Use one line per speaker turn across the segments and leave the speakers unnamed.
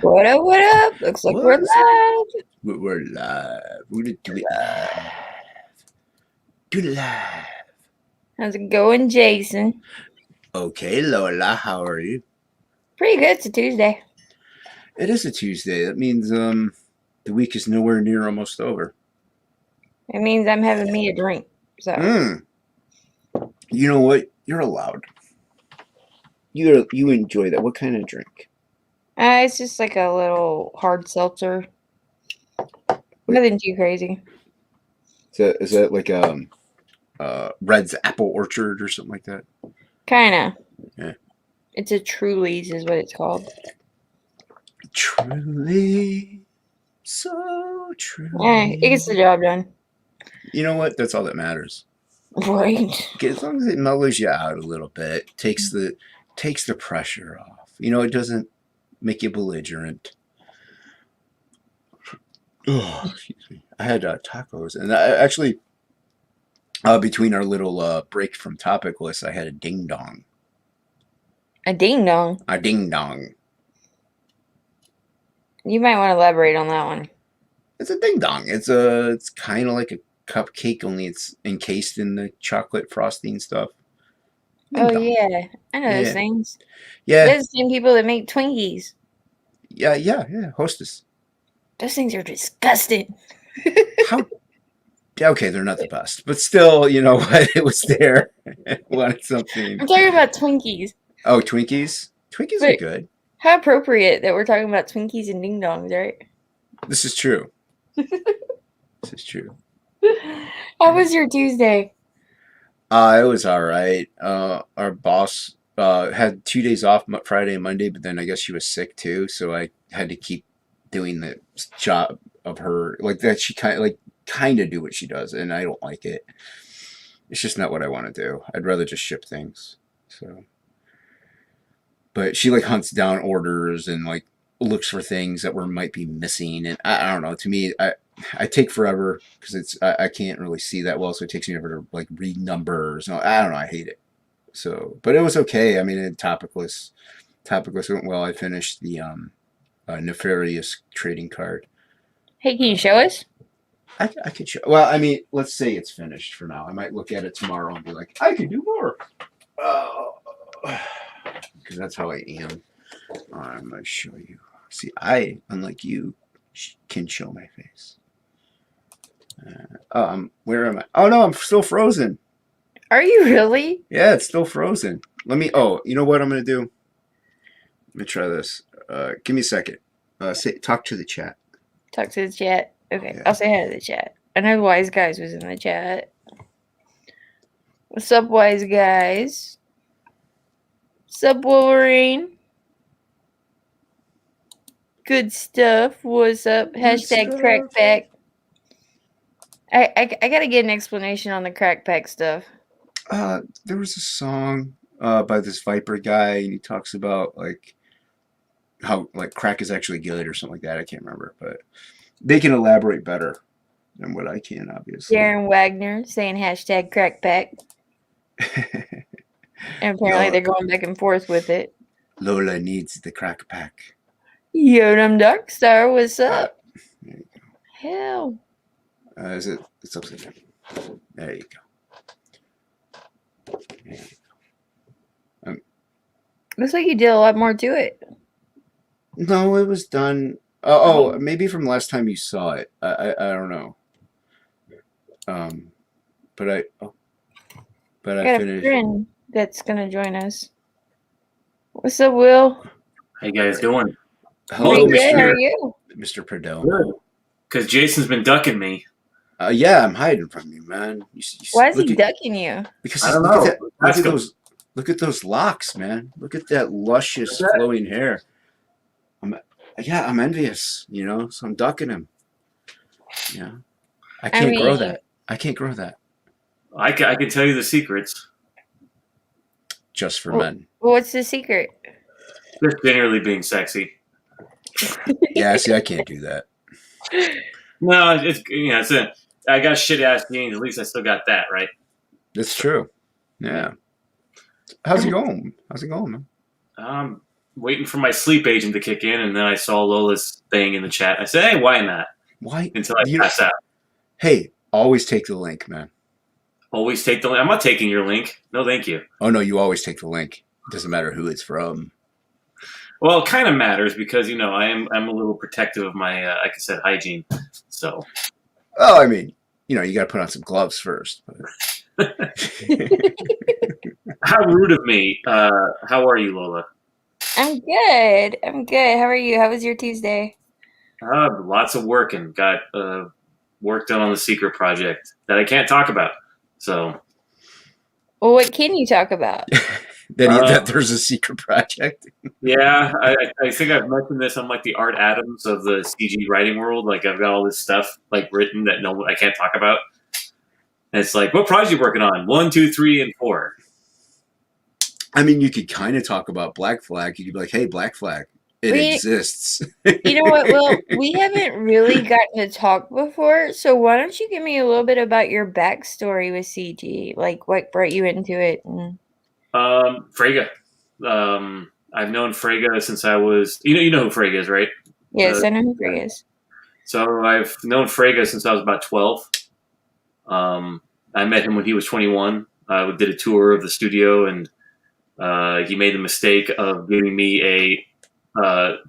What up? What up? Looks like we're
What's up?
live.
We're live. We're gonna do it live. Do it live.
How's it going, Jason?
Okay, Lola, how are you?
Pretty good. It's a Tuesday.
It is a Tuesday. That means the week is nowhere near almost over.
It means I'm having me a drink. So
You know what? You're allowed. You enjoy that. What kind of drink?
it's just like a little hard seltzer. Nothing too crazy.
Is that like Red's Apple Orchard or something like that?
Kinda.
Yeah.
It's a Truly's is what it's called.
Truly, so true.
It gets the job done.
You know what? That's all that matters.
Right.
As long as it mellows you out a little bit, takes the pressure off. You know, it doesn't make you belligerent. Oh, excuse me. I had tacos, and actually, between our little break from topic list, I had a ding dong.
A ding dong.
A ding dong.
You might want to elaborate on that one.
It's a ding dong. It's kind of like a cupcake, only it's encased in the chocolate frosting stuff. Ding
Oh
dong.
yeah, I know those
Yeah.
things.
Yeah.
They're the same people that make Twinkies.
Yeah. Hostess.
Those things are disgusting.
How? Okay, they're not the best, but still, you know what? It was there. Wanted something.
I'm talking about Twinkies.
Oh, Twinkies. Twinkies are
But
good.
how appropriate that we're talking about Twinkies and ding dongs, right?
This is true. This is true.
How was your Tuesday?
It was all right. Our boss had 2 days off, Friday and Monday, but then I guess she was sick too, so I had to keep doing the job of her like that. She kind of do what she does, and I don't like it. It's just not what I want to do. I'd rather just ship things. So, but she like hunts down orders and like looks for things that might be missing, and I don't know. To me, I take forever because I can't really see that well, so it takes me ever to like read numbers. No, I don't know. I hate it. So, but it was okay. I mean, topicless went well. I finished the nefarious trading card.
Hey, can you show us?
I could show. Well, I mean, let's say it's finished for now. I might look at it tomorrow and be like, I could do more. Because that's how I am. I'm gonna show you. See, I, unlike you, can show my face. Where am I? Oh no, I'm still frozen.
Are you really?
Yeah, it's still frozen. Oh, you know what I'm gonna do? Let me try this. Give me a second. Talk to the chat.
Talk to the chat. Okay,
Yeah.
I'll say hi to the chat. I know Wise Guys was in the chat. What's up, Wise Guys? What's up, Wolverine? Good stuff. What's up? Hashtag crackpack. I gotta get an explanation on the crackpack stuff.
There was a song by this Viper guy, and he talks about like how like crack is actually good or something like that. I can't remember, but they can elaborate better than what I can, obviously.
Darren Wagner saying hashtag crackpack. And apparently they're going back and forth with it.
Lola needs the crack pack.
Yodam Darkstar, what's up?
There you go.
Hell.
It's upside down. There you go.
Looks like you did a lot more to it.
No, it was done. Maybe from last time you saw it. I don't know. But I finished.
A friend that's gonna join us. What's up, Will?
How you guys doing?
Hello,
Mr. How are you?
Mr. Perdomo.
Good. Because Jason's been ducking me.
Yeah, I'm hiding from you, man.
Why is he ducking you?
Because
I don't know.
Look at those locks, man. Look at that luscious flowing hair. I'm envious, you know, so I'm ducking him. Yeah. I can't grow that. I can't grow that.
I can tell you the secrets.
Just for men.
What's the secret?
Just generally being sexy.
Yeah, see, I can't do that.
No, I got shit ass jeans. At least I still got that, right?
That's true. Yeah. How's it going? Man?
waiting for my sleep agent to kick in, and then I saw Lola's thing in the chat. I said, "Hey, why not?"
Why?
Until I pass out.
Hey, always take the link, man.
Always take the link. I'm not taking your link. No, thank you.
Oh no, you always take the link. It doesn't matter who it's from.
Well, it kind of matters because I'm a little protective of my like I said, hygiene. So.
Oh, I mean, you got to put on some gloves first.
How rude of me. How are you, Lola?
I'm good. I'm good. How are you? How was your Tuesday?
Lots of work and got work done on the secret project that I can't talk about. So.
Well, what can you talk about?
that there's a secret project.
Yeah, I think I've mentioned this. I'm like the Art Adams of the CG writing world. Like I've got all this stuff like written that I can't talk about. And it's like, what project are you working on? 1, 2, 3, and 4.
I mean, you could kind of talk about Black Flag. You could be like, hey, Black Flag, it exists.
You know what? Well, we haven't really gotten to talk before. So why don't you give me a little bit about your backstory with CG? Like what brought you into it?
Frege. I've known Frege since I was. You know who Frege is, right?
Yes, I know who Frege is.
So I've known Frege since I was about 12. I met him when he was 21. We did a tour of the studio, and he made the mistake of giving me a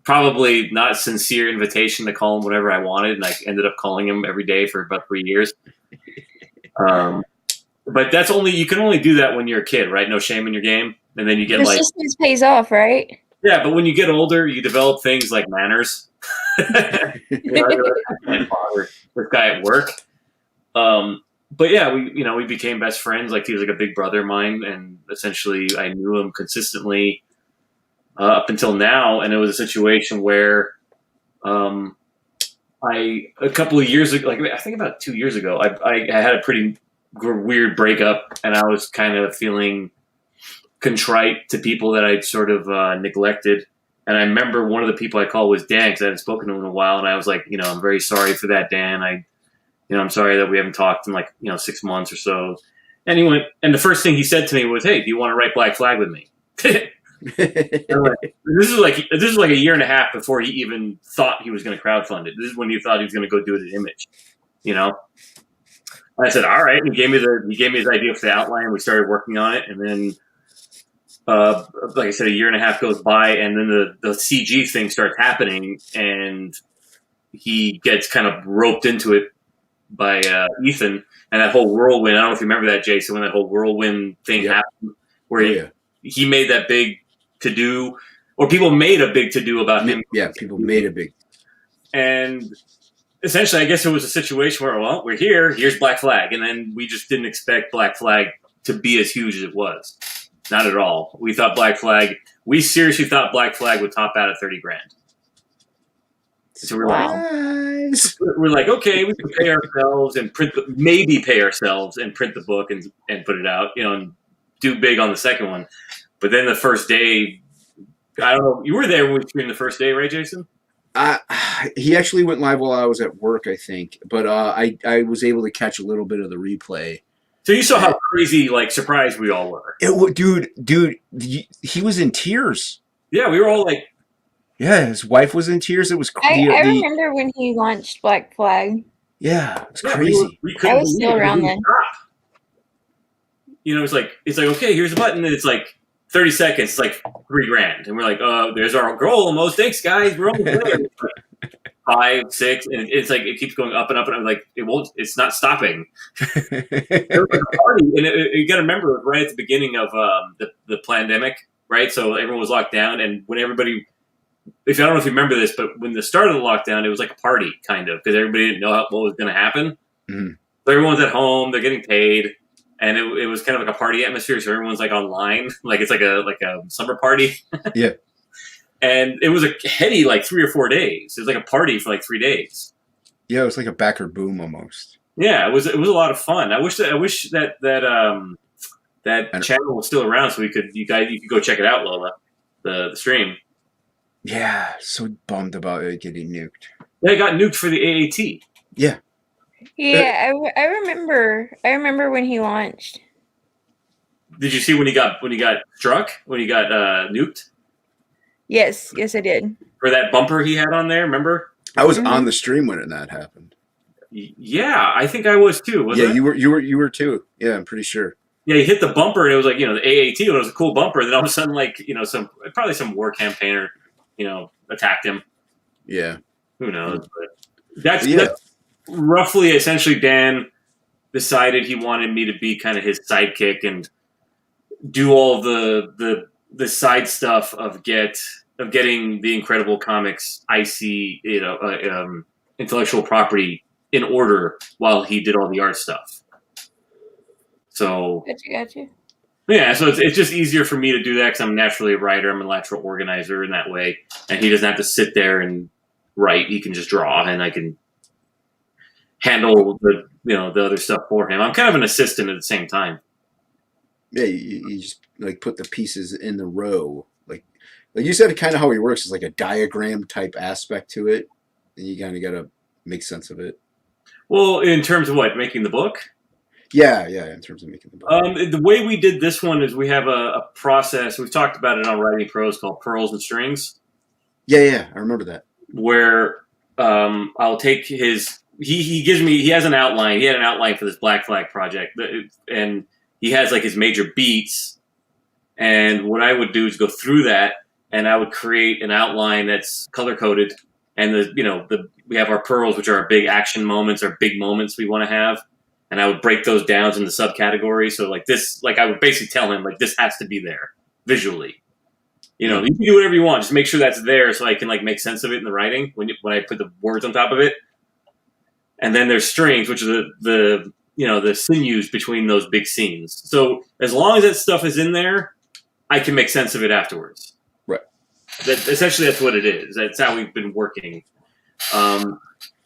probably not sincere invitation to call him whatever I wanted, and I ended up calling him every day for about 3 years. But you can only do that when you're a kid, right? No shame in your game, and then you get
persistence pays off, right?
Yeah, but when you get older, you develop things like manners. I can't bother this guy at work. But yeah, we became best friends. Like he was like a big brother of mine, and essentially I knew him consistently up until now. And it was a situation where a couple of years ago, like I think about 2 years ago, I had a pretty weird breakup, and I was kind of feeling contrite to people that I'd sort of neglected. And I remember one of the people I called was Dan, because I hadn't spoken to him in a while, and I was like, I'm very sorry for that, Dan. I'm sorry that we haven't talked in 6 months or so. And he went, and the first thing he said to me was, "Hey, do you want to write Black Flag with me?" This is like a year and a half before he even thought he was going to crowdfund it. This is when he thought he was going to go do it at Image, And I said, "All right." And he gave me his idea for the outline. We started working on it, and then, like I said, a year and a half goes by, and then the CG thing starts happening, and he gets kind of roped into it by Ethan, and that whole whirlwind. I don't know if you remember that, Jason, when that whole whirlwind thing happened, where he made that big to do, or people made a big to do about him.
Yeah, people made a big.
And essentially, I guess it was a situation where, well, we're here. Here's Black Flag, and then we just didn't expect Black Flag to be as huge as it was. Not at all. We seriously thought Black Flag would top out at $30,000. So we're like, okay, we can pay ourselves and pay ourselves and print the book and put it out, and do big on the second one. But then the first day, I don't know, you were there when we streamed the first day, right, Jason?
He actually went live while I was at work, I think, but I was able to catch a little bit of the replay.
So you saw how crazy, surprised we all were.
Dude, he was in tears.
Yeah, we were all like.
Yeah, his wife was in tears. It was
crazy. I remember when he launched Black Flag.
Yeah, it was crazy.
I was still around then.
It's like, okay, here's the button, and it's like 30 seconds, it's like $3,000. And we're like, there's our goal almost. Thanks, guys. We're almost there. 5, 6, and it's like it keeps going up and up, and I'm like, it's not stopping. It was like a party, and you got to remember, it was right at the beginning of the pandemic, right? So everyone was locked down, and when everybody, I don't know if you remember this, but when the start of the lockdown, it was like a party, kind of, because everybody didn't know what was going to happen.
Mm-hmm.
So everyone's at home, they're getting paid, and it was kind of like a party atmosphere. So everyone's like online, like it's like a summer party.
Yeah.
And it was a heady 3 or 4 days. It was like a party for 3 days.
Yeah, it was like a backer boom almost.
Yeah, it was a lot of fun. I wish that channel was still around so you could go check it out, Lola, the stream.
Yeah, so bummed about it getting nuked.
Yeah, it got nuked for the AAT.
Yeah.
Yeah, I remember. I remember when he launched.
Did you see when he got struck? When he got nuked?
Yes, I did.
for that bumper he had on there. Remember?
I was
Mhm.
on the stream when that happened.
Yeah, I think I was too.
Yeah,
Wasn't I?
you were too. Yeah, I'm pretty sure.
Yeah, he hit the bumper and it was like, the AAT, and it was a cool bumper. And then all of a sudden, like, probably some war campaigner, attacked him.
Yeah.
Who knows? But that's
Yeah.
roughly, essentially, Dan decided he wanted me to be kind of his sidekick and do all the side stuff of getting the Incredible Comics IC, intellectual property in order while he did all the art stuff. So
Gotcha.
yeah, so it's just easier for me to do that because I'm naturally a writer. I'm a natural organizer in that way, and he doesn't have to sit there and write. He can just draw, and I can handle the other stuff for him. I'm kind of an assistant at the same time.
Yeah, you just like put the pieces in the row, like you said. Kind of how he works is like a diagram type aspect to it, and you kind of got to make sense of it.
Well, in terms of what, making the book?
Yeah, in terms of making the book.
The way we did this one is we have a process. We've talked about it on Writing Pros called Pearls and Strings.
Yeah, I remember that.
Where I'll take his. He has an outline. He had an outline for this Black Flag project, and he has like his major beats. And what I would do is go through that, and I would create an outline that's color coded. And we have our pearls, which are our big action moments, our big moments we want to have. And I would break those down into subcategories. So like this, like I would basically tell him like this has to be there visually. You can do whatever you want, just make sure that's there so I can like make sense of it in the writing when I put the words on top of it. And then there's strings, which are the sinews between those big scenes. So as long as that stuff is in there, I can make sense of it afterwards.
Right.
Essentially, that's what it is. That's how we've been working.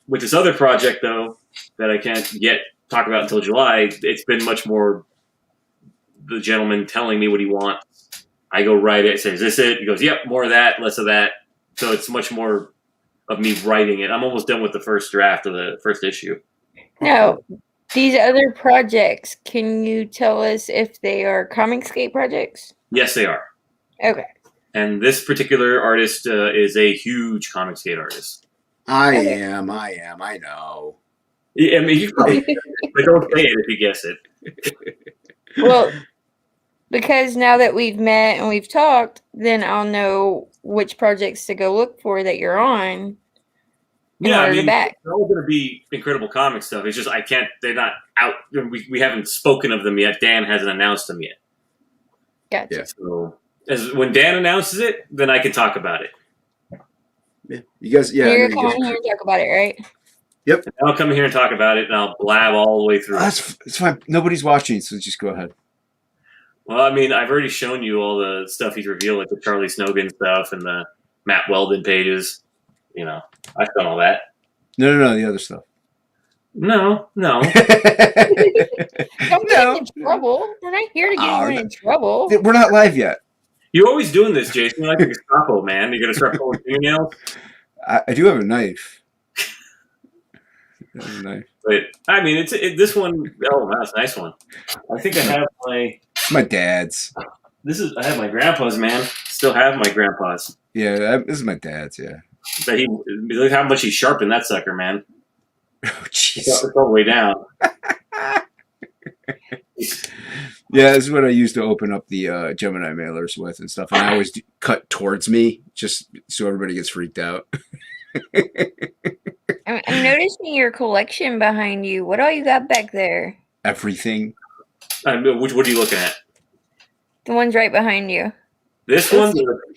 With this other project, though, that I can't yet talk about until July, it's been much more the gentleman telling me what he wants. I go write it. I say, is this it? He goes, yep, more of that, less of that. So it's much more of me writing it. I'm almost done with the first draft of the first issue.
Now, these other projects, can you tell us if they are Comicscape projects?
Yes, they are.
Okay.
And this particular artist is a huge Comicsgate artist.
I am. I know.
I mean, you probably but don't say it if you guess it.
Well, because now that we've met and we've talked, then I'll know which projects to go look for that you're on.
Yeah, I mean,
back.
they're all going to be Incredible Comics stuff. It's just I can't. They're not out. We haven't spoken of them yet. Dan hasn't announced them yet.
Gotcha.
Yeah.
So when Dan announces it, then I can talk about it.
Yeah, you guys. Yeah,
You're gonna come on here and talk about it, right?
Yep.
And I'll come here and talk about it, and I'll blab all the way through.
It's fine. Nobody's watching, so just go ahead.
Well, I mean, I've already shown you all the stuff he's revealed, like the Charlie Snogan stuff and the Matt Weldon pages. I've done all that.
No, the other stuff.
No.
Don't get in trouble. We're not here to get anyone in trouble.
We're not live yet.
You're always doing this, Jason. You're like a Gestapo, man. You're going to start pulling fingernails?
I do have a knife.
But, I mean, this one, oh, that's a nice one. I think I have
my dad's.
I have my grandpa's, man. Still have my grandpa's.
Yeah, this is my dad's, yeah.
But look how much he sharpened that sucker, man.
Oh, jeez.
It's all the way down.
Yeah, this is what I used to open up the Gemini mailers with and stuff. And I always cut towards me just so everybody gets freaked out.
I'm noticing your collection behind you. What all you got back there?
Everything.
What are you looking at?
The ones right behind you.
This one?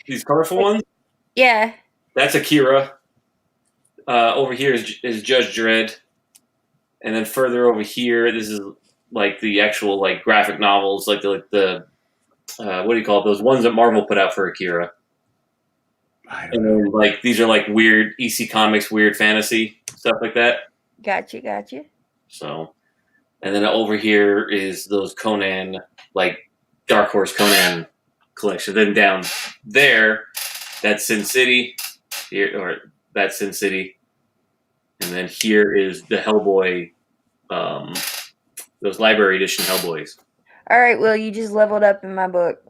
These colorful ones?
Yeah.
That's Akira. Over here is Judge Dredd. And then further over here, this is like the actual like graphic novels, like the what do you call it? Those ones that Marvel put out for Akira. And then like these are like weird EC Comics, weird fantasy stuff like that.
Gotcha.
So, and then over here is those Conan, like Dark Horse Conan collection. Then down there, that's Sin City, that's Sin City, and then here is the Hellboy, those library edition Hellboys.
All right, Will, you just leveled up in my book.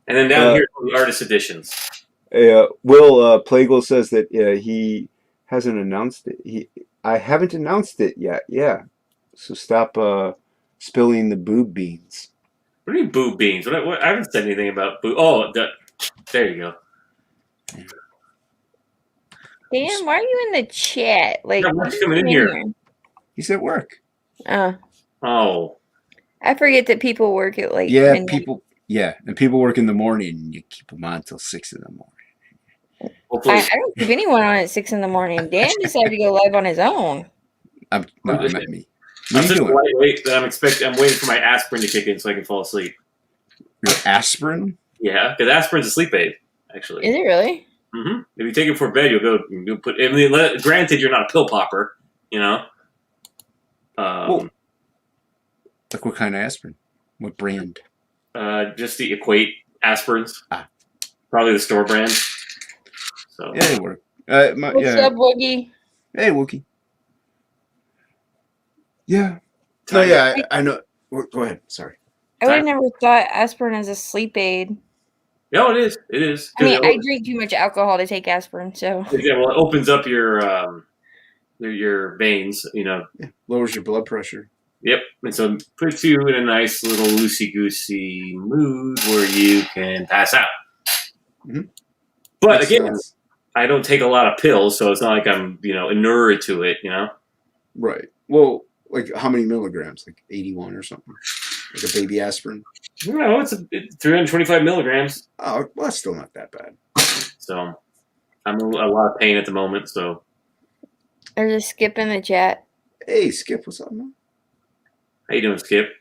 And then down here are the artist editions.
Will Plagle says that he hasn't announced it. I haven't announced it yet. Yeah, so stop spilling the boob beans.
What do you mean boob beans? I haven't said anything about boob. Oh, there you go.
Dan, why are you in the chat? Like,
Yeah,
what
what's
are you
coming in
doing
here?
He's at work.
Oh,
I forget that people work at like
Yeah,
midnight.
and people work in the morning, and you keep them on until 6 in the morning.
hopefully.
I don't keep anyone on at 6 in the morning. Dan decided to go live on his own.
I meant me. What
I'm
are you
such a
doing?
lightweight that I'm waiting for my aspirin to kick in so I can fall asleep.
Your aspirin?
Yeah, because aspirin's a sleep aid, actually.
Is it really?
Mm-hmm. If you take it before bed, you'll put. I mean, granted, you're not a pill popper, you know.
Well, like what kind of aspirin? What brand?
Just the Equate aspirins.
Ah.
Probably the store brand. So
Yeah, they work.
What's up, Woogie?
Hey, Wookie. Yeah. No, yeah, I know. Go ahead. Sorry.
I would have never thought aspirin as a sleep aid.
No, it is. It is.
I mean, I drink too much alcohol to take aspirin, so.
Yeah, well, it opens up your veins, you know.
Yeah. Lowers your blood pressure.
Yep. And so it puts you in a nice little loosey-goosey mood where you can pass out.
Mm-hmm.
But again, I don't take a lot of pills, so it's not like I'm, inured to it, you know?
Right. Well, like how many milligrams? Like 81 or something? Like a baby aspirin?
No, it's 325 milligrams.
Oh, well, that's still not that bad.
So I'm in a lot of pain at the moment, so.
Or just Skip in the chat.
Hey, Skip, what's up, man?
How you doing, Skip?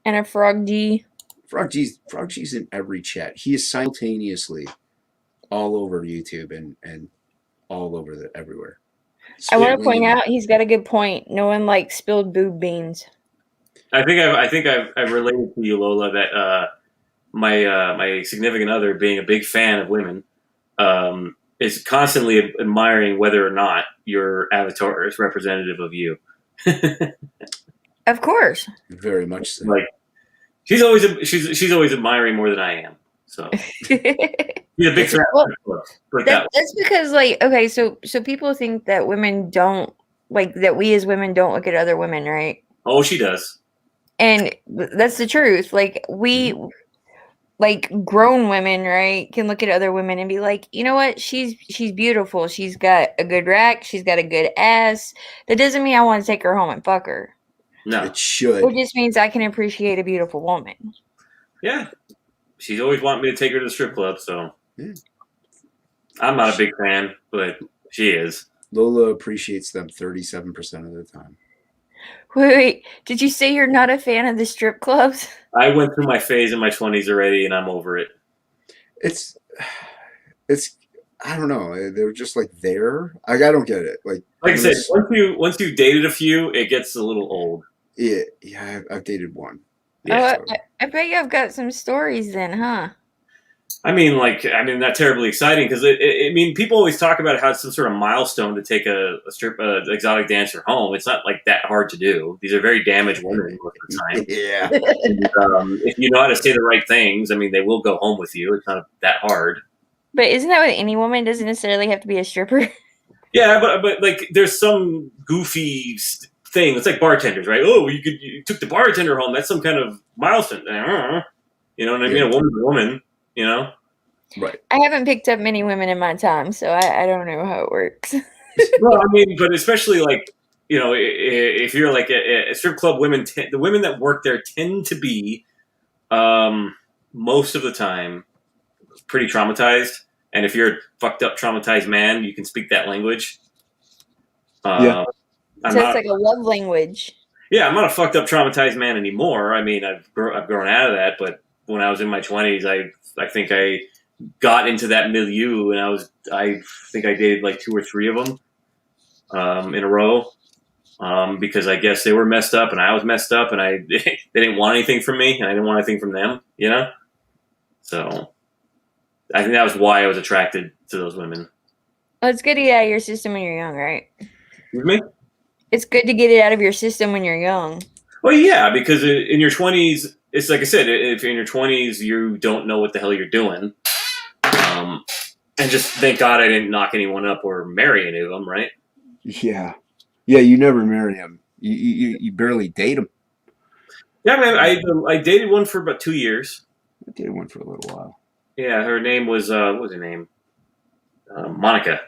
And a Frog G.
Frog G's in every chat. He is simultaneously all over YouTube and all over everywhere.
I want to point out he's got a good point. No one likes spilled boob beans.
I think I've related to you, Lola, that my significant other, being a big fan of women, is constantly admiring whether or not your avatar is representative of you.
Of course.
Very much so.
Like she's always admiring more than I am. So she's a big fan.
Well, that's because, like, okay, so people think that women don't, like, that we as women don't look at other women, right?
Oh, she does.
And that's the truth. Like, we, like, grown women, right, can look at other women and be like, you know what? She's beautiful. She's got a good rack. She's got a good ass. That doesn't mean I want to take her home and fuck her.
No.
It should.
It just means I can appreciate a beautiful woman.
Yeah. She's always wanting me to take her to the strip club, so. Yeah. I'm not a big fan, but she is.
Lola appreciates them 37% of the time.
Wait, did you say you're not a fan of the strip clubs?
I went through my phase in my 20s already, and I'm over it.
It's I don't know. They're just like there. I don't get it. Like
I said, once you dated a few, it gets a little old.
Yeah. I've dated one.
Yeah, so. I bet you've got some stories then, huh?
I mean, not terribly exciting because people always talk about how it's some sort of milestone to take a exotic dancer home. It's not like that hard to do. These are very damaged women most of the time.
Yeah.
And, if you know how to say the right things, I mean, they will go home with you. It's not that hard.
But isn't that with any woman? Doesn't necessarily have to be a stripper.
Yeah, but like, there's some goofy thing. It's like bartenders, right? Oh, you took the bartender home. That's some kind of milestone. You know what I mean? A woman's a woman. You know,
right?
I haven't picked up many women in my time, so I don't know how it works.
Well, I mean, but especially like, if you're like a strip club, the women that work there tend to be, most of the time, pretty traumatized. And if you're a fucked up, traumatized man, you can speak that language.
Yeah,
so it's like a love language.
Yeah, I'm not a fucked up, traumatized man anymore. I mean, I've grown out of that, but when I was in my 20s, I think I got into that milieu, and I think I dated like 2 or 3 of them in a row because I guess they were messed up and I was messed up, and they didn't want anything from me, and I didn't want anything from them, you know? So I think that was why I was attracted to those women.
Well, it's good to get out of your system when you're young, right?
Excuse me?
It's good to get it out of your system when you're young.
Well, yeah, because in your 20s, it's like I said, if in your 20s you don't know what the hell you're doing, And just thank God I didn't knock anyone up or marry any of them, right?
Yeah, yeah. You never marry him. You barely date him.
Yeah, man. I dated one for about 2 years.
I dated one for a little while.
Yeah, her name was what was her name? Monica,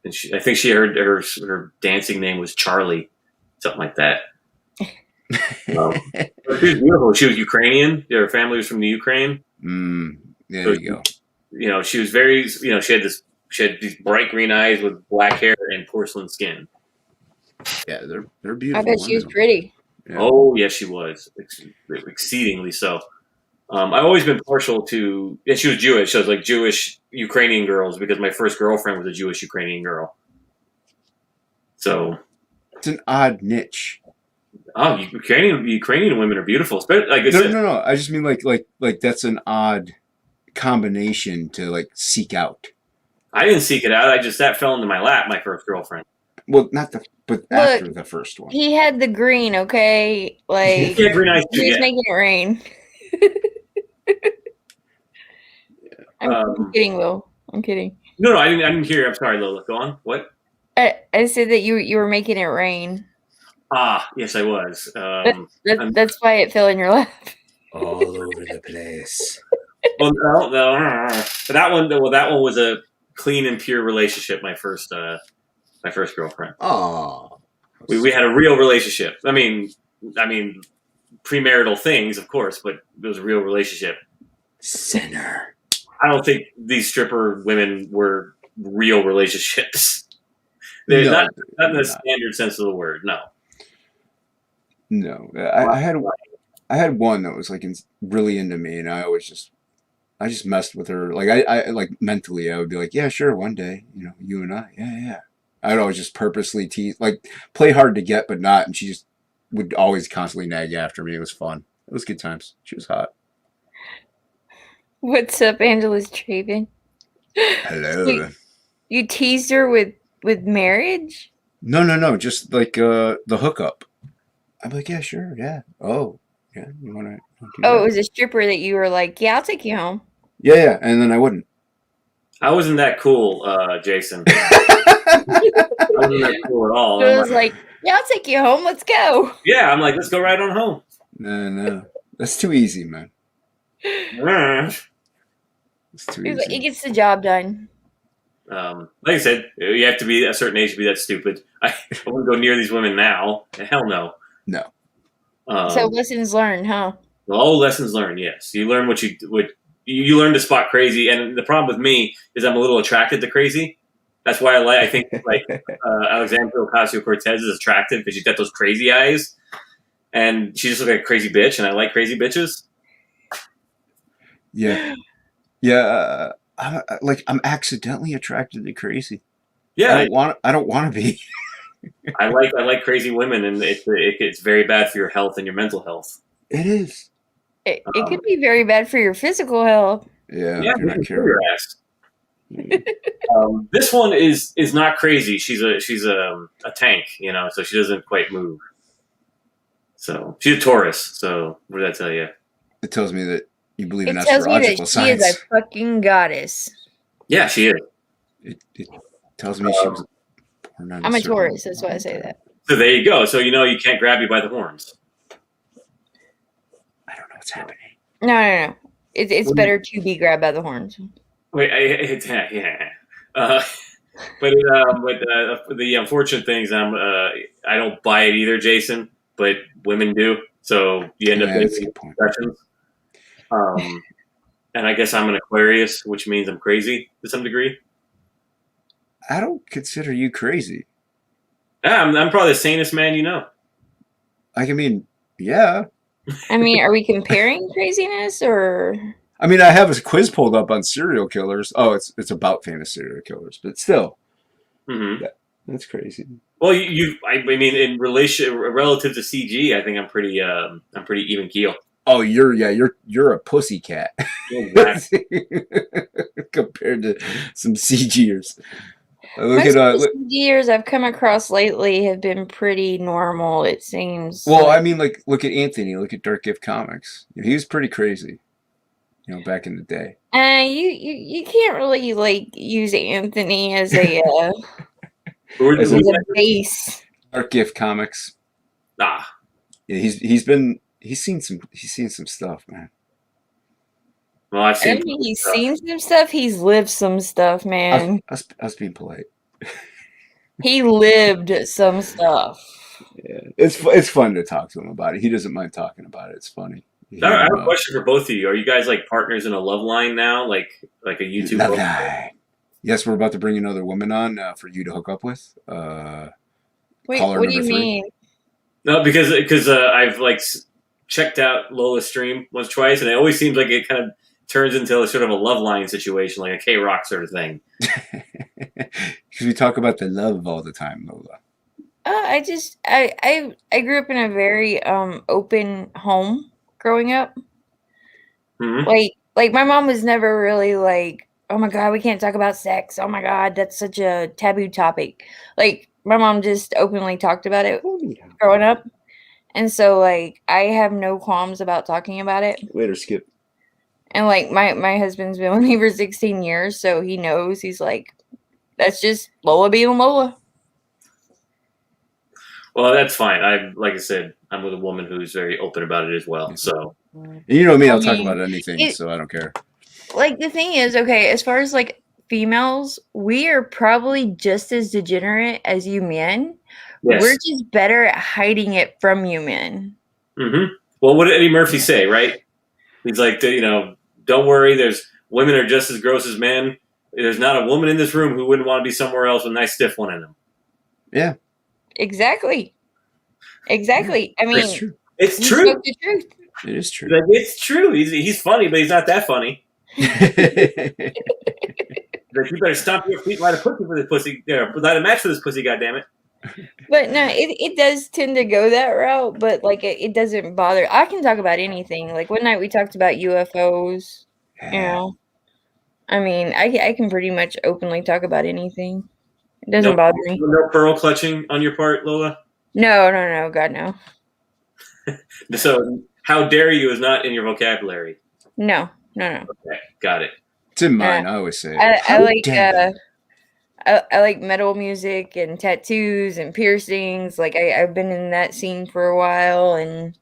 and I think she her dancing name was Charlie, something like that. But she was beautiful. She was Ukrainian. Her family was from the Ukraine.
There
So
you go.
she was very. She had these bright green eyes with black hair and porcelain skin.
Yeah, they're
I
beautiful.
bet she was pretty.
Yeah. Oh, yes, she was exceedingly so. I've always been partial to, and she was Jewish. So it was like Jewish Ukrainian girls because my first girlfriend was a Jewish Ukrainian girl. So
it's an odd niche.
Oh, Ukrainian women are beautiful. Like
no. I just mean like that's an odd combination to like seek out.
I didn't seek it out. That fell into my lap. My first girlfriend.
Well, after the first one.
He had the green, okay? Like
he had green eyes too,
he's making it rain. I'm kidding, Will. I'm kidding.
No, I didn't hear. I'm sorry, Lola. Go on. What?
I said that you were making it rain.
Ah, yes, I was.
That's why it fell in your lap.
All over the place.
Well, no. But that one was a clean and pure relationship. My first girlfriend.
Oh,
we had a real relationship. I mean, premarital things, of course, but it was a real relationship.
Sinner.
I don't think these stripper women were real relationships. They're not in the standard sense of the word. No.
No, I had one that was like really into me, and I just messed with her. Like I like mentally, I would be like, yeah, sure, one day, you and I, yeah. I'd always just purposely tease, like play hard to get, but not, and she just would always constantly nag after me. It was fun. It was good times. She was hot.
What's up, Angela's Traven?
Hello.
You teased her with marriage?
No, just like the hookup. I'm like, yeah, sure, yeah. Oh, yeah, you want to?
Oh, it was a stripper that you were like, yeah, I'll take you home.
Yeah, and then I wouldn't.
I wasn't that cool, Jason. I wasn't that cool at all.
I was like, yeah, I'll take you home. Let's go.
Yeah, I'm like, let's go right on home.
No, that's too easy, man. It's too easy.
It gets the job done.
Like I said, you have to be a certain age to be that stupid. I wouldn't go near these women now. Hell no.
No.
So lessons learned, huh?
All lessons learned. Yes, you learn what you learn to spot crazy. And the problem with me is I'm a little attracted to crazy. That's why I think Alexandria Ocasio-Cortez is attractive because she's got those crazy eyes, and she just looks like a crazy bitch, and I like crazy bitches.
Yeah. I'm accidentally attracted to crazy.
Yeah,
I don't want to be.
I like crazy women, and it's very bad for your health and your mental health.
It is.
It could be very bad for your physical health.
Yeah,
if you're not careful. Your ass. This one is not crazy. She's a tank, so she doesn't quite move. So she's a Taurus. So what did that tell you?
It tells me that you believe in
astrological science.
It tells me that
she is a fucking goddess.
Yeah, she is.
It tells me she was born on
I'm a Taurus. That's why I say that.
So there you go. So you can't grab you by the horns.
I don't know what's happening.
No. It's better to be grabbed by the horns.
Wait, yeah. But the unfortunate things, I don't buy it either, Jason. But women do, so you end up making discussions. And I guess I'm an Aquarius, which means I'm crazy to some degree.
I don't consider you crazy.
Yeah, I'm probably the sanest man you know.
I mean, yeah.
I mean, are we comparing craziness or?
I mean, I have a quiz pulled up on serial killers. Oh, it's about famous serial killers, but still, that's crazy. Well,
I mean, in relation relative to CG, I think I'm pretty even keel.
Oh, you're a pussycat. Exactly. Compared to some CGers.
Most of the CGers I've come across lately have been pretty normal, it seems.
Well, I mean, look at Anthony. Look at Dark Gift Comics. He was pretty crazy. back in the day.
You can't really like use Anthony as a
As
as
a
a base.
Dark Gift Comics.
Ah,
Yeah, he's seen some stuff, man.
well, I've
I
seen
don't think he's
stuff.
seen some stuff. He's lived some stuff, man.
I was being polite.
He lived some stuff.
Yeah, it's fun to talk to him about it. He doesn't mind talking about it. It's funny. You
I
hear
have
him,
a question for both of you. Are you guys like partners in a love line now, like a YouTube?
love
Love
line. Yes, we're about to bring another woman on for you to hook up with.
Wait,
Caller
what do
number
you
3.
mean?
No, because I've like checked out Lola's stream once twice, and it always seems like it kind of turns into a sort of a love line situation, like a K Rock sort of thing.
Because we talk about the love all the time, Lola.
I grew up in a very open home growing up.
Mm-hmm.
Like my mom was never really like, oh my god, we can't talk about sex. Oh my god, that's such a taboo topic. Like my mom just openly talked about it growing up. And so like I have no qualms about talking about it.
Later, Skip.
And like my husband's been with me for 16 years, so he knows. He's like, that's just Lola being Lola.
Well, that's fine. Like I said, I'm with a woman who's very open about it as well. So
And you know me, I'll talk
mean,
about anything, so I don't care.
like the thing is, okay, as far as like females, we are probably just as degenerate as you men.
yes.
We're just better at hiding it from you men.
Mm-hmm. Well, what did Eddie Murphy say? Right? He's like, don't worry. There's women are just as gross as men. There's not a woman in this room who wouldn't want to be somewhere else with a nice stiff one in them.
Yeah.
Exactly. I mean,
It's true. It's
he
true.
spoke the truth.
It is true.
Like, it's true. He's funny, but he's not that funny. Like, you better stomp your feet, light a pussy for this pussy. Light a match for this pussy, goddammit.
But no, it does tend to go that route, but like it doesn't bother. I can talk about anything. Like one night we talked about UFOs. You know, I mean, I can pretty much openly talk about anything. It doesn't bother me.
No pearl clutching on your part, Lola?
No, God no.
So, how dare you is not in your vocabulary.
No.
Okay, got it.
It's in mine. I always say it.
I like I like metal music and tattoos and piercings. Like I've been in that scene for a while, and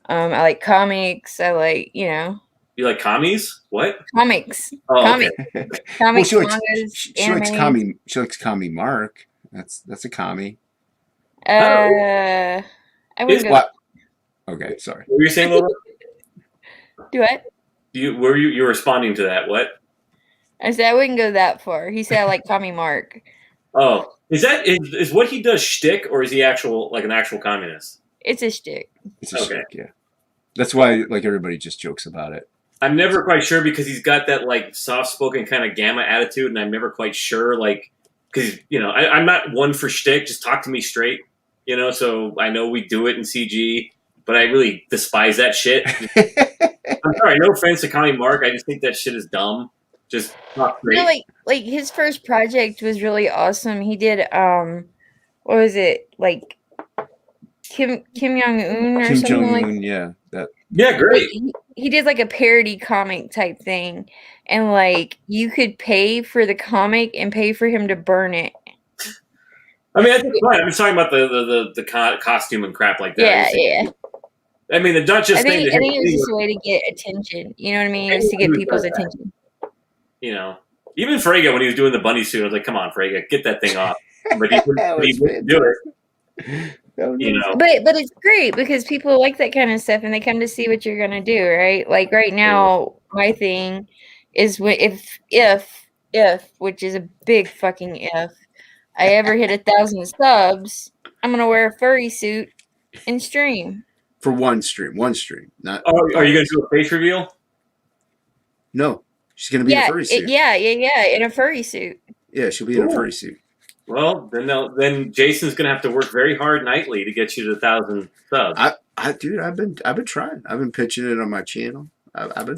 I like comics. I like
You like commies? What?
comics.
Oh,
Comics.
okay.
Comics,
Well,
mangas,
she likes
anime.
commie. She likes commie Mark. That's a commie.
I wouldn't go.
What? Okay, sorry.
What were you saying, Lola?
Do what?
You were responding to that? What?
I said I wouldn't go that far. He said I like Tommy Mark.
Oh, is what he does shtick, or is he an actual communist?
It's a shtick.
It's a shtick, yeah. That's why like everybody just jokes about it.
I'm never quite sure because he's got that like soft-spoken kind of gamma attitude, and I'm never quite sure like because I'm not one for shtick. Just talk to me straight, So I know we do it in CG, but I really despise that shit. I'm sorry, no offense to Connie Mark. I just think that shit is dumb. Just not great.
Like his first project was really awesome. He did what was it, like Kim Jong Un or
Kim
something
Jong-un,
like
yeah, that.
Yeah, great.
Like, he did like a parody comic type thing, and like you could pay for the comic and pay for him to burn it.
I mean, I think fine. I'm just talking about the costume and crap like that.
Yeah.
I mean, not just
I think it was just a way to get attention. You know what I mean? It was to get people's attention.
Even Frege when he was doing the bunny suit, I was like, "Come on, Frege, get that thing off." But he wouldn't do it.
But it's great because people like that kind of stuff and they come to see what you're gonna do, right? Like right now, my thing is if which is a big fucking if I ever hit 1,000 subs, I'm gonna wear a furry suit and stream.
For one stream, not.
Oh, are you gonna do a face reveal?
No, she's gonna be in a furry suit.
Yeah, in a furry suit.
Yeah, she'll be in a furry suit.
Well, then Jason's gonna have to work very hard nightly to get you to 1,000 subs.
Dude, I've been trying. I've been pitching it on my channel. I've been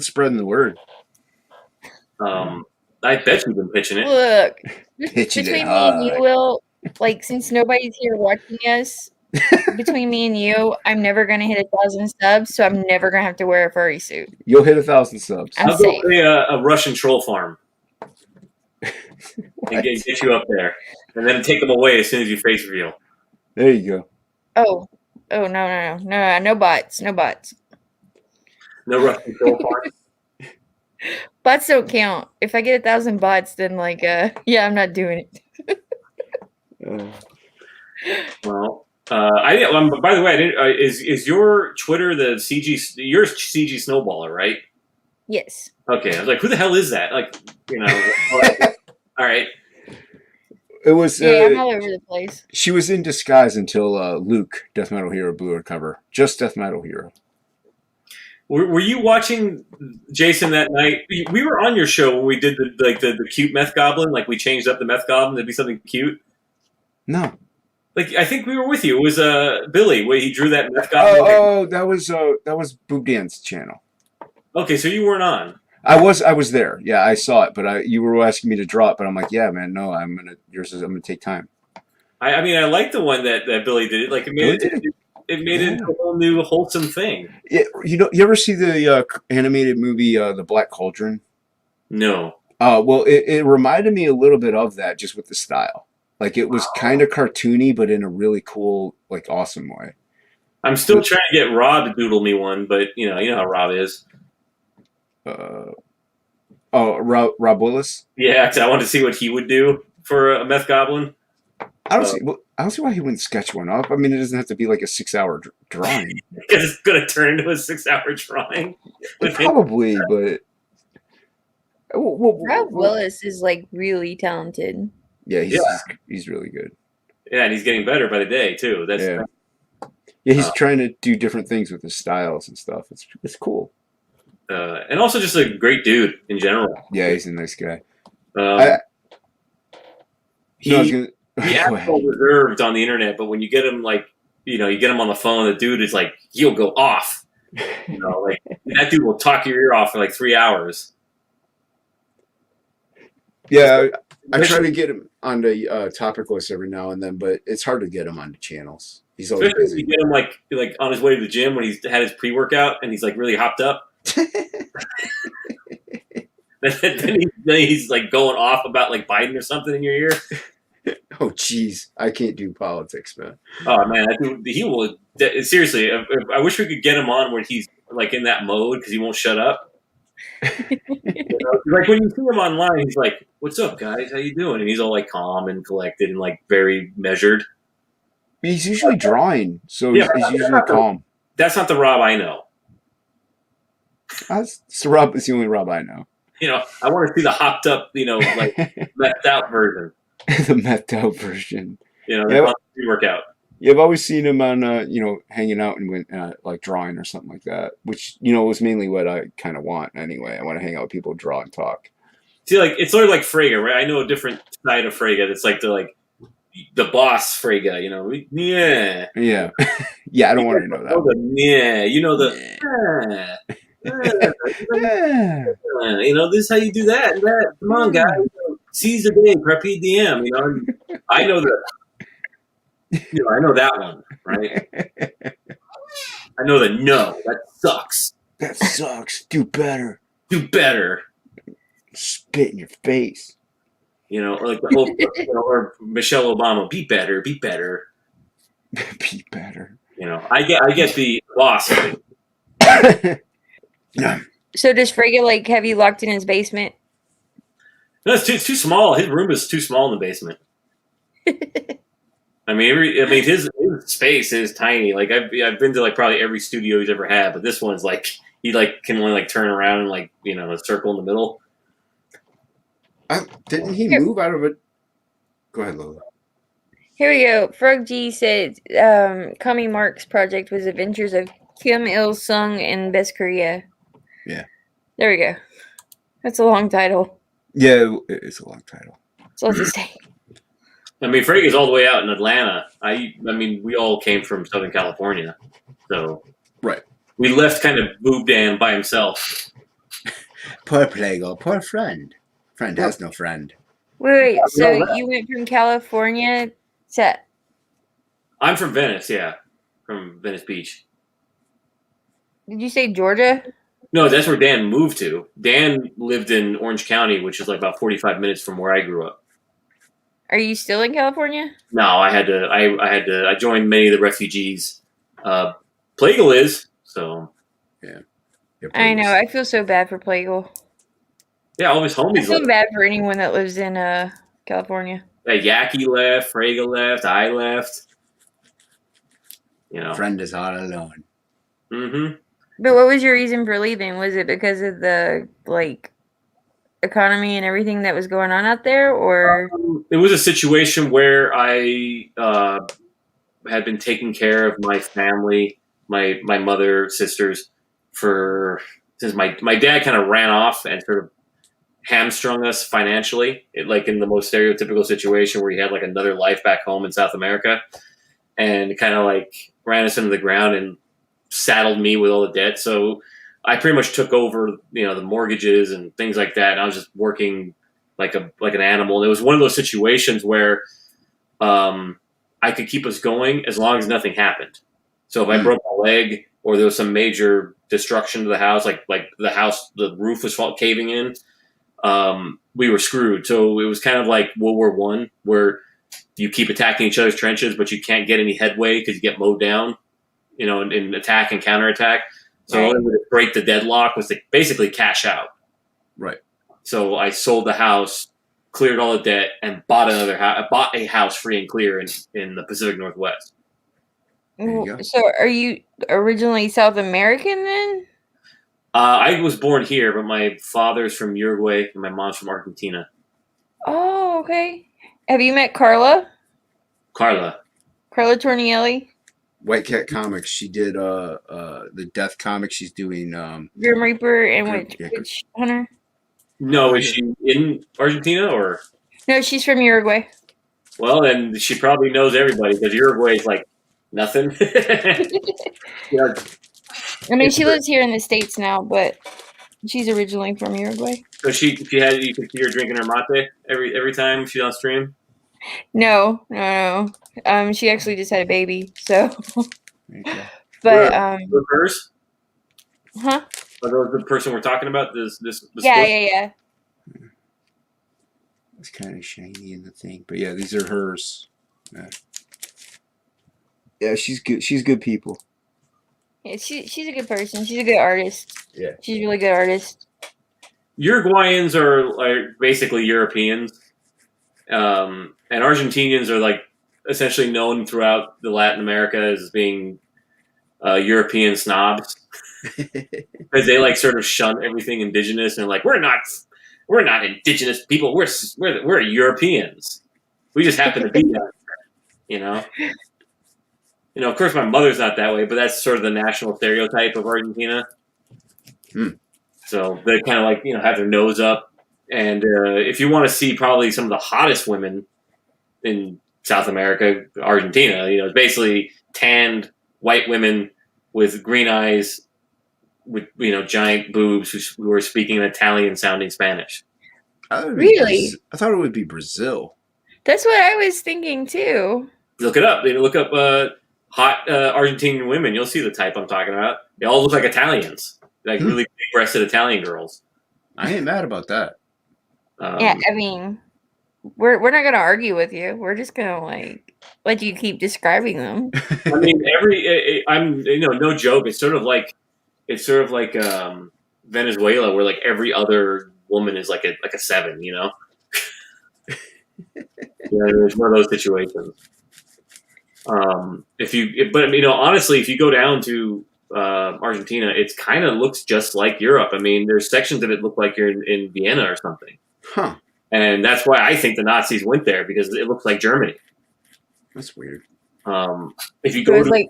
spreading the word.
I bet you've been pitching it.
Look,
Pitching
between
it
me and you, Will, like since nobody's here watching us, between me and you, I'm never gonna hit 1,000 subs, so I'm never gonna have to wear a furry suit.
You'll hit 1,000 subs.
I'm
I'll go
safe.
play a Russian troll farm and get you up there, and then take them away as soon as you face reveal.
There you go.
Oh, no bots, no bots.
No Russian troll farm.
Bots don't count. If I get 1,000 bots, then yeah, I'm not doing it.
Well, by the way, I didn't, is your Twitter the CG? You're CG Snowballer, right?
Yes.
Okay, I was like, who the hell is that? Like, all right.
It was.
Yeah, I'm all over the place.
She was in disguise until Luke, Death Metal Hero, blew her cover. Just Death Metal Hero.
Were you watching Jason that night? We were on your show when we did the cute meth goblin. Like we changed up the meth goblin to be something cute.
No.
Like I think we were with you. It was Billy where he drew that meth goblin.
Oh, that was Boob Dan's channel.
Okay, so you weren't on.
I was there. Yeah, I saw it, but you were asking me to draw it, but I'm like, yeah, man, no, I'm gonna take time.
I mean, I like the one that Billy did. Like it made it a whole new wholesome thing.
Yeah, you ever see the animated movie The Black Cauldron?
No.
Well, it reminded me a little bit of that, just with the style. Like it was kind of cartoony, but in a really cool, like awesome way.
I'm still trying to get Rob to doodle me one, but you know how Rob is.
Rob Willis.
Yeah, I want to see what he would do for a meth goblin.
I don't see why he wouldn't sketch one up. I mean, it doesn't have to be like a 6-hour drawing.
Because it's going to turn into a 6-hour drawing.
Probably, but
Rob Willis is like really talented.
Yeah, he's really good.
Yeah, and he's getting better by the day too.
Yeah, he's trying to do different things with his styles and stuff. It's cool.
And also just a great dude in general.
Yeah, he's a nice guy.
He acts all reserved on the internet, but when you get him you get him on the phone, the dude is like, he'll go off. Like that dude will talk your ear off for like 3 hours.
Yeah, I try to get him on the topic list every now and then, but it's hard to get him on the channels. He's always busy.
You get him like on his way to the gym when he's had his pre-workout and he's like really hopped up. then he's like going off about like Biden or something in your ear.
Oh, jeez, I can't do politics, man.
Oh man, he will. Seriously, I wish we could get him on when he's like in that mode because he won't shut up. Like when you see him online, he's like, "What's up, guys? How you doing?" And he's all like calm and collected and like very measured.
He's usually drawing, so he's usually calm.
That's not the Rob I know.
It's the only Rob I know.
I want to see the hopped up, like methed out version.
The methed out version.
The pre-workout.
Yeah, I've always seen him on, hanging out and like drawing or something like that, which, was mainly what I kind of want anyway. I want to hang out with people, draw, and talk.
See, like, it's sort of like Frege, right? I know a different side of Frege. It's like the boss Frege, yeah.
Yeah. Yeah, I don't want to know that.
This is how you do that and that. Come on, guys. Seize the day, rapid DM, I know that. I know that one, right? I know that. No, that sucks.
That sucks. Do better.
Do better.
Spit in your face.
Like the whole, or Michelle Obama. Be better. Be better.
Be better.
I get the boss.
So does Frege have you locked in his basement?
No, it's too small. His room is too small in the basement. I mean, his space is tiny. Like I've been to probably every studio he's ever had, but this one's he can only turn around and a circle in the middle.
Didn't he move out of it? Go ahead, Lola.
Here we go. Frog G said, Kami Mark's project was Adventures of Kim Il Sung in Best Korea.
Yeah.
There we go. That's a long title.
Yeah, it's a long title.
So let's just say.
I mean, Frege is all the way out in Atlanta. I mean, we all came from Southern California, so
right.
We left kind of Boob Dan by himself.
Poor Plago, poor friend. Friend has no friend.
Wait. So you went from California to
I'm from Venice, yeah, from Venice Beach.
Did you say Georgia?
No, that's where Dan moved to. Dan lived in Orange County, which is like about 45 minutes from where I grew up.
Are you still in California?
No, I had to. I joined many of the refugees. Plagal is so.
Yeah,
I know.
please.
I feel so bad for Plagal.
Yeah, all his
I
homies
feel
left.
bad for anyone that lives in California.
Yaki left, Frega left, I left. You know.
Friend is all alone.
Mm-hmm.
But what was your reason for leaving? Was it because of the economy and everything that was going on out there, or?
It was a situation where I had been taking care of my family, my mother, sisters, for since my dad kind of ran off and sort of hamstrung us financially, like in the most stereotypical situation where he had like another life back home in South America, and kind of like ran us into the ground and saddled me with all the debt. So I pretty much took over, the mortgages and things like that. And I was just working like an animal. And it was one of those situations where I could keep us going as long as nothing happened. So if I broke my leg or there was some major destruction to the house, like the roof was caving in, we were screwed. So it was kind of like World War One, where you keep attacking each other's trenches, but you can't get any headway because you get mowed down, in attack and counterattack. So the only way to break the deadlock was to basically cash out.
Right.
So I sold the house, cleared all the debt, and bought another house. I bought a house free and clear in the Pacific Northwest.
There you go.
So are you originally South American then?
I was born here, but my father's from Uruguay and my mom's from Argentina.
Oh, okay. Have you met Carla?
Carla
Tornielli?
White Cat Comics. She did the Death comic. She's doing
Grim Reaper and
yeah,
Witch Hunter?
No, is she in Argentina or?
No, she's from Uruguay.
Well, then she probably knows everybody because Uruguay is like nothing. Yeah.
I mean, she lives here in the States now, but she's originally from Uruguay.
So you could see her drinking her mate every time she's on stream.
No. She actually just had a baby, so.
But
But
hers?
huh?
Are those the person we're talking about?
Yeah.
It's kind of shiny in the thing, but yeah, these are hers. Yeah, she's good. She's good people.
Yeah, she's a good person. She's a good artist.
Yeah,
she's a really good artist.
Uruguayans are basically Europeans, and Argentinians are like essentially known throughout the Latin America as being European snobs because they like sort of shun everything indigenous and like we're not indigenous people. We're Europeans. We just happen to be that. Of course, my mother's not that way, but that's sort of the national stereotype of Argentina. So they kind of like, have their nose up. And if you want to see probably some of the hottest women in South America, Argentina, it's basically tanned white women with green eyes, with, giant boobs who are speaking an Italian sounding Spanish.
Really?
I thought it would be Brazil.
That's what I was thinking too.
Look it up. Look up hot Argentinian women. You'll see the type I'm talking about. They all look like Italians, like really big-breasted Italian girls.
I ain't mad about that.
Yeah, I mean, we're not gonna argue with you. We're just gonna let you keep describing them.
I mean, I'm no joke. It's sort of like Venezuela, where like every other woman is like a 7. There's one of those situations. Honestly, if you go down to Argentina, it kind of looks just like Europe. I mean, there's sections of it look like you're in Vienna or something.
Huh.
And that's why I think the Nazis went there, because it looks like Germany.
That's weird.
If you go
to like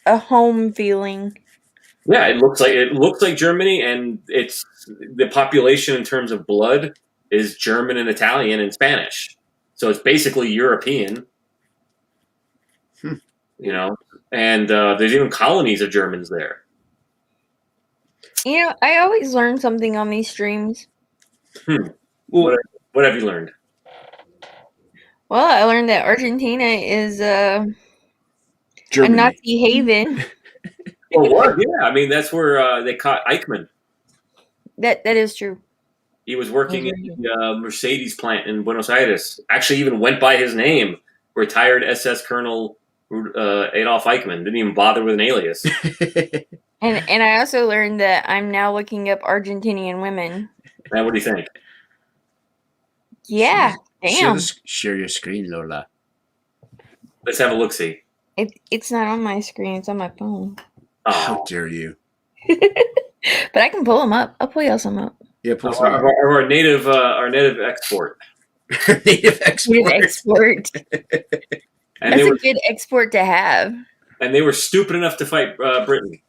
a home feeling.
Yeah, it looks like Germany, and it's the population in terms of blood is German and Italian and Spanish. So it's basically European. And there's even colonies of Germans there.
I always learn something on these streams.
What have you learned?
Well, I learned that Argentina is A
Germany.
Nazi haven.
Well, what? Yeah, I mean that's where they caught Eichmann.
That is true.
He was working in the Mercedes plant in Buenos Aires. Actually, even went by his name, retired SS Colonel Adolf Eichmann. Didn't even bother with an alias.
And I also learned that I'm now looking up Argentinian women.
Man, what do you think?
Yeah, damn.
Share your screen, Lola.
Let's have a look. See.
It's not on my screen. It's on my phone.
How
Oh,
dare you?
But I can pull them up. I'll pull y'all some up.
Yeah, pull some up.
our native export.
Native export.
Good export.
And
That's
they
a
were
good export to have.
and they were stupid enough to fight Britain.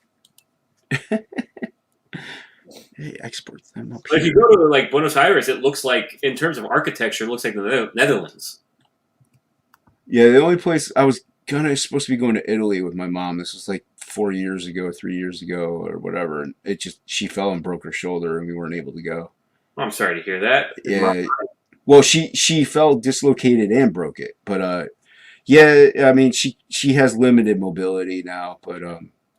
Hey, export them up
But if you
here.
go to like Buenos Aires, it looks like, in terms of architecture, it looks like the Netherlands.
Yeah, the only place I was supposed to be going to Italy with my mom. This was like 3 years ago, or whatever, and she fell and broke her shoulder, and we weren't able to go.
I'm sorry to hear that.
Yeah, well, she fell dislocated and broke it, but yeah, I mean she has limited mobility now, but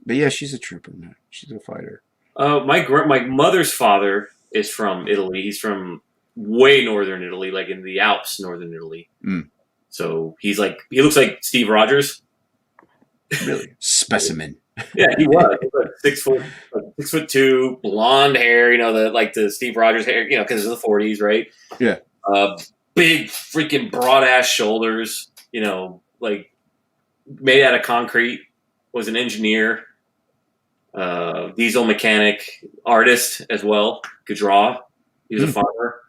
yeah, she's a trooper, man. She's a fighter.
My mother's father is from Italy. He's from way northern Italy, like in the Alps, northern Italy.
Mm.
So he looks like Steve Rogers.
Really, specimen.
Yeah, he was. He was like 6'2", blonde hair. You know, the Steve Rogers hair. You know, because it's the '40s, right?
Yeah.
Big freaking broad ass shoulders. You know, like made out of concrete. Was an engineer. Diesel mechanic, artist as well. Could draw. He was a farmer.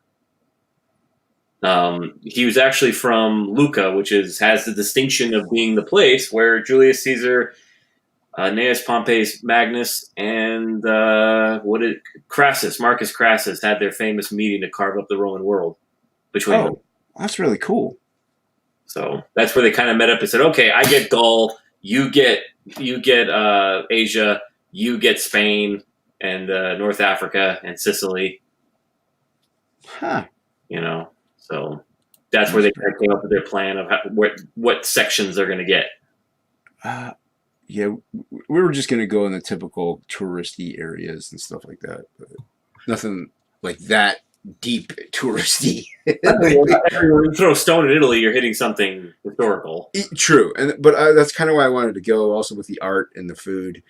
He was actually from Lucca, which has the distinction of being the place where Julius Caesar, Gnaeus Pompeius Magnus, and Marcus Crassus had their famous meeting to carve up the Roman world between them.
That's really cool.
So that's where they kind of met up and said, "Okay, I get Gaul, you get Asia, you get Spain and North Africa and Sicily."
Huh.
You know, so that's where they kind of came up with their plan of what sections they're going to get.
Yeah, we were just gonna go in the typical touristy areas and stuff like that, but nothing like that deep touristy.
When you throw a stone in Italy, you're hitting something historical.
True, but that's kind of why I wanted to go. Also with the art and the food,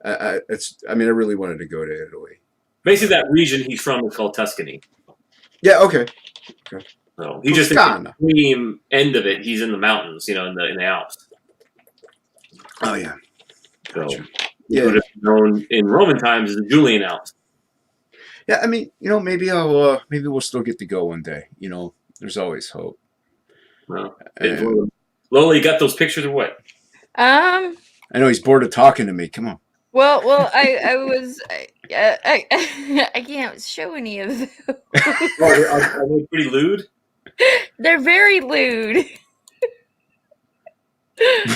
I really wanted to go to Italy.
Basically, that region he's from is called Tuscany.
Yeah. Okay.
So he just
Toscana.
the extreme end of it. He's in the mountains, you know, in the Alps.
Oh yeah.
So
Gotcha.
it would have been known in Roman times as the Julian Alps.
Yeah, I mean, maybe we'll still get to go one day. There's always hope.
Well, Lola, you got those pictures or what?
I
know he's bored of talking to me. Come on.
Well, I can't show any of them.
Are they pretty lewd?
They're very lewd.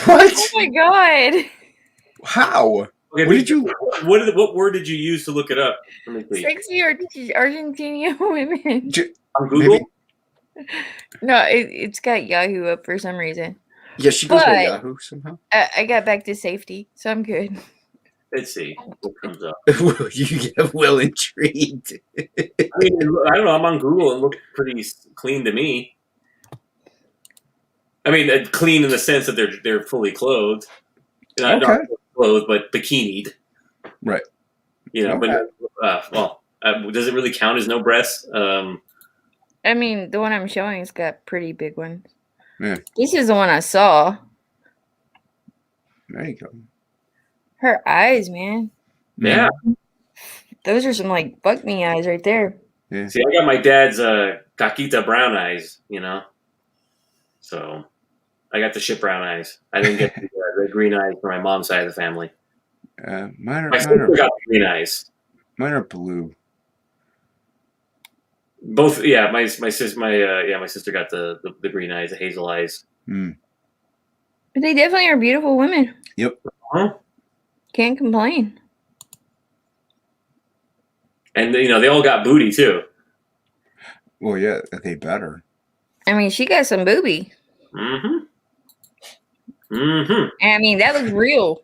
What?
Oh my god!
How?
Okay,
what did you?
What word did you use to look it up? Let me see.
Sexy Argentinian women.
On Google?
Maybe.
No, it's got Yahoo up for some reason.
Yeah, she goes by Yahoo somehow.
I got back to safety, so I'm good.
Let's see what comes up.
You get well intrigued.
I mean, I don't know. I'm on Google and look pretty clean to me. I mean, clean in the sense that they're fully clothed, not fully clothed, but bikinied.
Right.
But does it really count as no breasts?
I mean, the one I'm showing has got pretty big ones.
Yeah.
This is the one I saw.
There you go.
Her eyes, man.
Yeah.
Those are some fuck me eyes right there.
Yeah.
See, I got my dad's caquita brown eyes, so I got the shit brown eyes. I didn't get the green eyes for my mom's side of the family. My sister got the green eyes.
Mine are blue.
Both, yeah. My sister got the green eyes, the hazel eyes.
Mm.
But they definitely are beautiful women.
Yep.
Huh?
Can't complain.
And they all got booty too.
Well, yeah, they better.
I mean, she got some booby.
Mm-hmm. Mm-hmm.
And I mean, that looks real.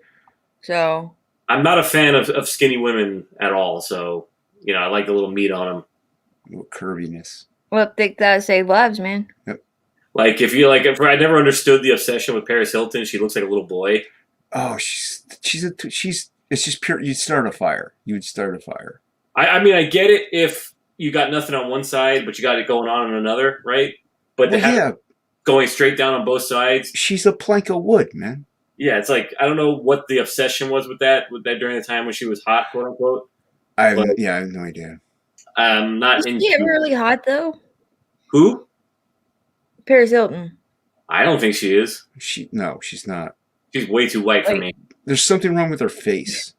So
I'm not a fan of skinny women at all. So I like the little meat on them.
Little curviness.
well, they gotta save lives, man.
Like if I never understood the obsession with Paris Hilton. She looks like a little boy.
Oh, she's. It's just pure. You'd start a fire. You would start a fire.
I mean, I get it if you got nothing on one side, but you got it going on another, right? But to
Well,
have
yeah,
it going straight down on both sides,
she's a plank of wood, man.
yeah, it's like I don't know what the obsession was with that during the time when she was hot, quote unquote.
I have,
But
yeah, I have no idea.
I'm not
Is she ever
into
really hot though?
who.
Paris Hilton.
I don't think she is.
No, she's not.
She's way too white for me.
There's something wrong with her face.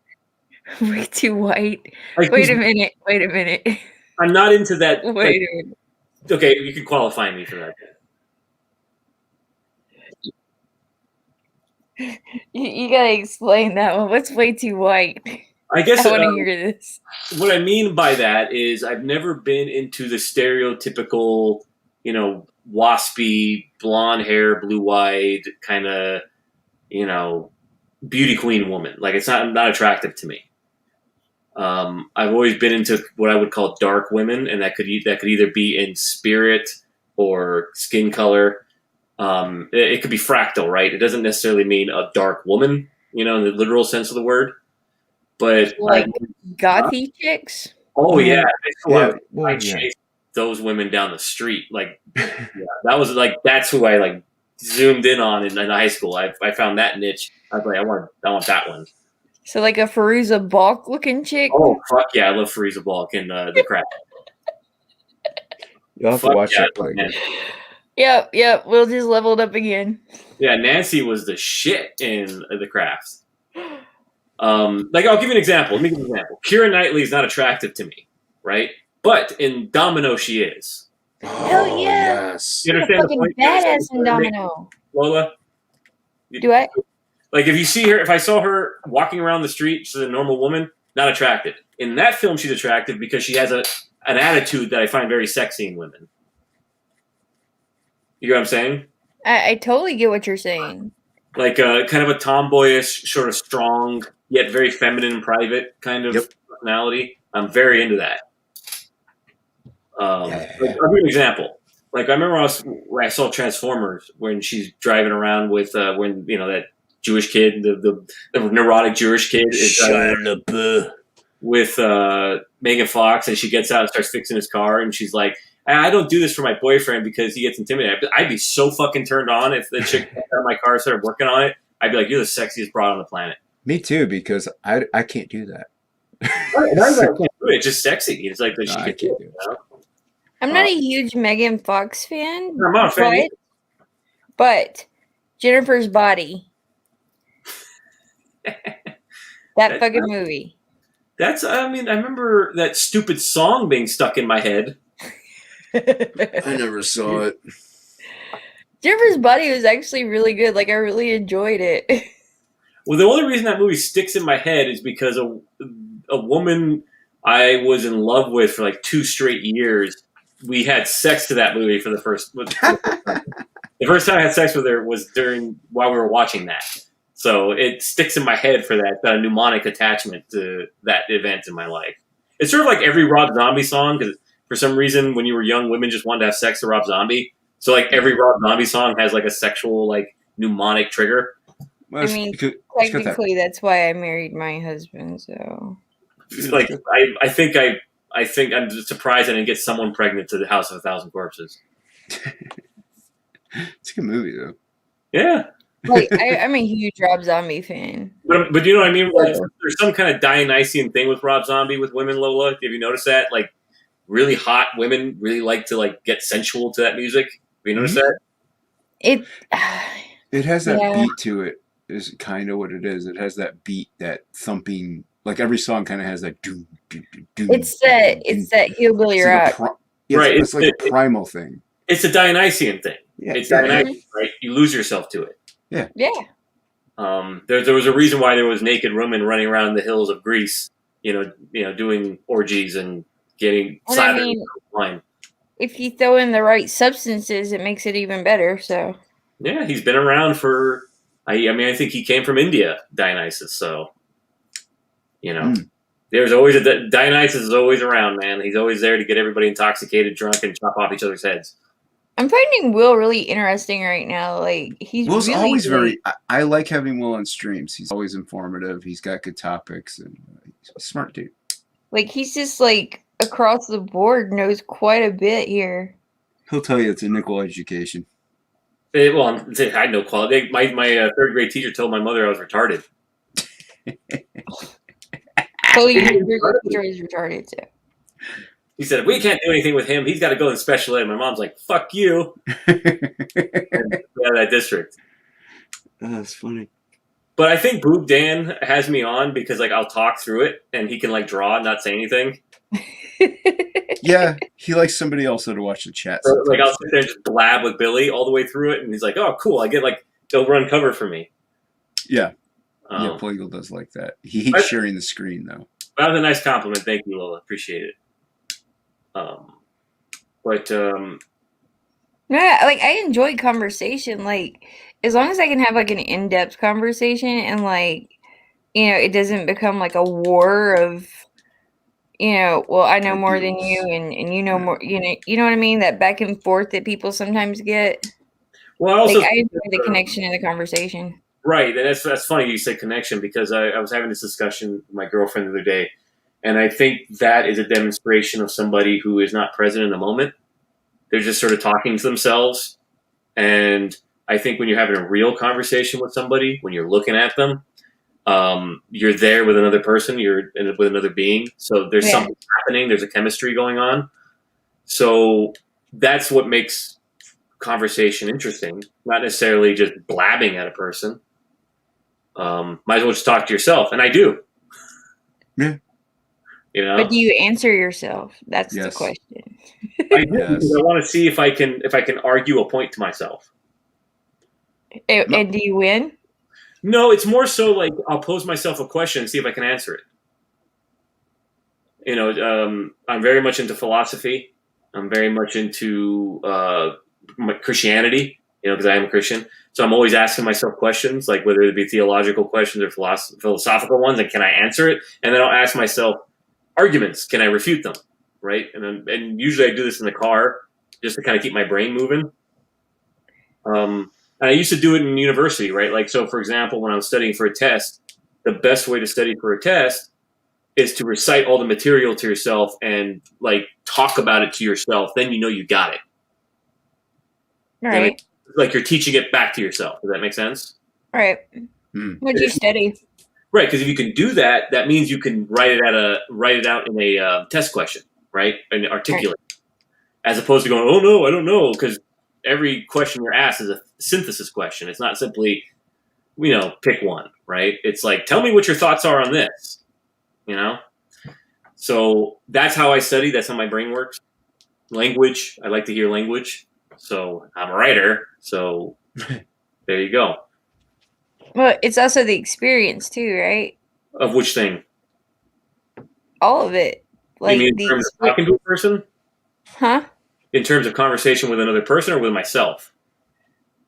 Way too white.
Like,
Wait a minute. Wait a minute.
I'm not into that.
Wait a minute.
Okay, you can qualify me for that.
You gotta explain that one. What's way too white?
I guess
I want to hear this.
what I mean by that is I've never been into the stereotypical, waspy, blonde hair, blue-eyed kind of, beauty queen woman. Like it's not attractive to me. I've always been into what I would call dark women, and that could either be in spirit or skin color. It could be fractal, right? It doesn't necessarily mean a dark woman, in the literal sense of the word. But
Like gothy chicks.
oh yeah, I
yeah.
chased those women down the street. Like that was like that's who I like zoomed in on in high school. I found that niche. I was like, I want that one.
So like a Firuza Balk looking chick.
Oh fuck yeah, I love Frieza Balk and the crap.
You'll have to
Fuck
watch
yeah,
that play.
man.
Yep. We'll just leveled up again.
Yeah, Nancy was the shit in The Craft. Like I'll give you an example. Let me give you an example. Keira Knightley is not attractive to me, right? But in Domino, she is.
Hell yeah.
Yes.
You
You're
understand the
fucking
point?
badass in Domino.
Lola?
Do I?
Like if you see her, if I saw her walking around the street, she's a normal woman, not attractive. In that film, she's attractive because she has an attitude that I find very sexy in women. You know what I'm saying?
I totally get what you're saying.
Like kind of a tomboyish, sort of strong, yet very feminine and private kind of personality. I'm very into that. Like, I'll give you an example. Like I remember when I saw Transformers when she's driving around with when that Jewish kid, the neurotic Jewish kid is with Megan Fox, and she gets out and starts fixing his car, and she's like, I don't do this for my boyfriend because he gets intimidated. I'd be so fucking turned on if the chick got out of my car and started working on it. I'd be like, you're the sexiest broad on the planet.
Me too, because I can't do that.
I can't do it. It's just sexy. It's like she
I
can't
can't
do it.
do it.
I'm not a huge Megan Fox fan.
I'm not a fan either.
But Jennifer's Body. That fucking movie.
I remember that stupid song being stuck in my head.
I never saw it.
Jennifer's Body was actually really good. Like I really enjoyed it.
Well, the only reason that movie sticks in my head is because a woman I was in love with for like 2 straight years. We had sex to that movie for the first. The first time I had sex with her was while we were watching that. So it sticks in my head for that mnemonic attachment to that event in my life. It's sort of like every Rob Zombie song, because for some reason when you were young, women just wanted to have sex to Rob Zombie. So like every Rob Zombie song has like a sexual like mnemonic trigger.
Well,
I mean, technically that's why I married my husband. So
like I think I'm surprised I didn't get someone pregnant to the House of a Thousand Corpses.
It's a good movie though.
Yeah.
Like I'm a huge Rob Zombie fan.
But you know what I mean? Like, there's some kind of Dionysian thing with Rob Zombie with women, Lola. Have you noticed that? Like really hot women really like to like get sensual to that music. Have you noticed that?
It has that beat to it. Is kind of what it is. It has that beat, that thumping. Like every song kind of has that doom, doom, doom, doom.
It's that hillbilly rock.
Right.
It's like a primal thing.
It's a Dionysian thing.
Yeah.
It's Dionysian, right? You lose yourself to it.
Yeah.
Yeah.
There was a reason why there was naked women running around the hills of Greece, doing orgies and getting slathered in wine.
If you throw in the right substances, it makes it even better. So
yeah, he's been around for I mean, I think he came from India, Dionysus. So, there's always Dionysus is always around, man. He's always there to get everybody intoxicated, drunk, and chop off each other's heads.
I'm finding Will really interesting right now. Like he's
Will's
really,
always
really,
I like having Will on streams. He's always informative. He's got good topics, and he's a smart dude.
like he's just like across the board knows quite a bit here.
He'll tell you it's a nickel education.
Well, I had no quality. My third grade teacher told my mother I was retarded.
Well, your teacher is retarded too.
He said, we can't do anything with him. He's got to go in special ed. My mom's like, fuck you. Out of that district.
Oh, that's funny.
But I think Boob Dan has me on because like I'll talk through it and he can like draw and not say anything.
Yeah, he likes somebody else to watch the chat.
So, like I'll sit there and just blab with Billy all the way through it, and he's like, "Oh, cool! I get like they'll run cover for me."
Yeah, yeah, Plagle does like that. He hates sharing the screen though.
That was a nice compliment. Thank you, Lola. Appreciate it.
Yeah, like I enjoy conversation. Like as long as I can have like an in-depth conversation and like it doesn't become like a war of well, I know more than you and you know more, you know what I mean? That back and forth that people sometimes get.
Well, also,
like, I enjoy the connection in the conversation.
Right, and that's funny you said connection because I was having this discussion with my girlfriend the other day, and I think that is a demonstration of somebody who is not present in the moment. They're just sort of talking to themselves, and I think when you're having a real conversation with somebody, when you're looking at them, you're there with another person, you're with another being. So there's something happening. There's a chemistry going on. So that's what makes conversation interesting, not necessarily just blabbing at a person. Might as well just talk to yourself. And I do.
Yeah.
But do you answer yourself? That's the question.
I do, because I want to see if I can argue a point to myself.
And do you win?
No, it's more so like I'll pose myself a question and see if I can answer it. I'm very much into philosophy. I'm very much into Christianity, because I am a Christian. So I'm always asking myself questions, like whether it be theological questions or philosophical ones, and can I answer it? And then I'll ask myself arguments. Can I refute them? Right? And usually I do this in the car just to kind of keep my brain moving. And I used to do it in university, right? Like, so for example, when I was studying for a test, the best way to study for a test is to recite all the material to yourself and like talk about it to yourself. Then you got it.
Right.
Like you're teaching it back to yourself. Does that make sense?
Right. What'd you study?
Right, because if you can do that, that means you can write it out in a test question, right? And articulate, as opposed to going, "Oh no, I don't know," because every question you're asked is a synthesis question. It's not simply, pick one, right? It's like, tell me what your thoughts are on this, So that's how I study. That's how my brain works. Language. I like to hear language. So I'm a writer. So there you go.
Well, it's also the experience too, right?
Of which thing?
All of it. Like
you mean in terms of talking to a person?
Huh?
In terms of conversation with another person or with myself?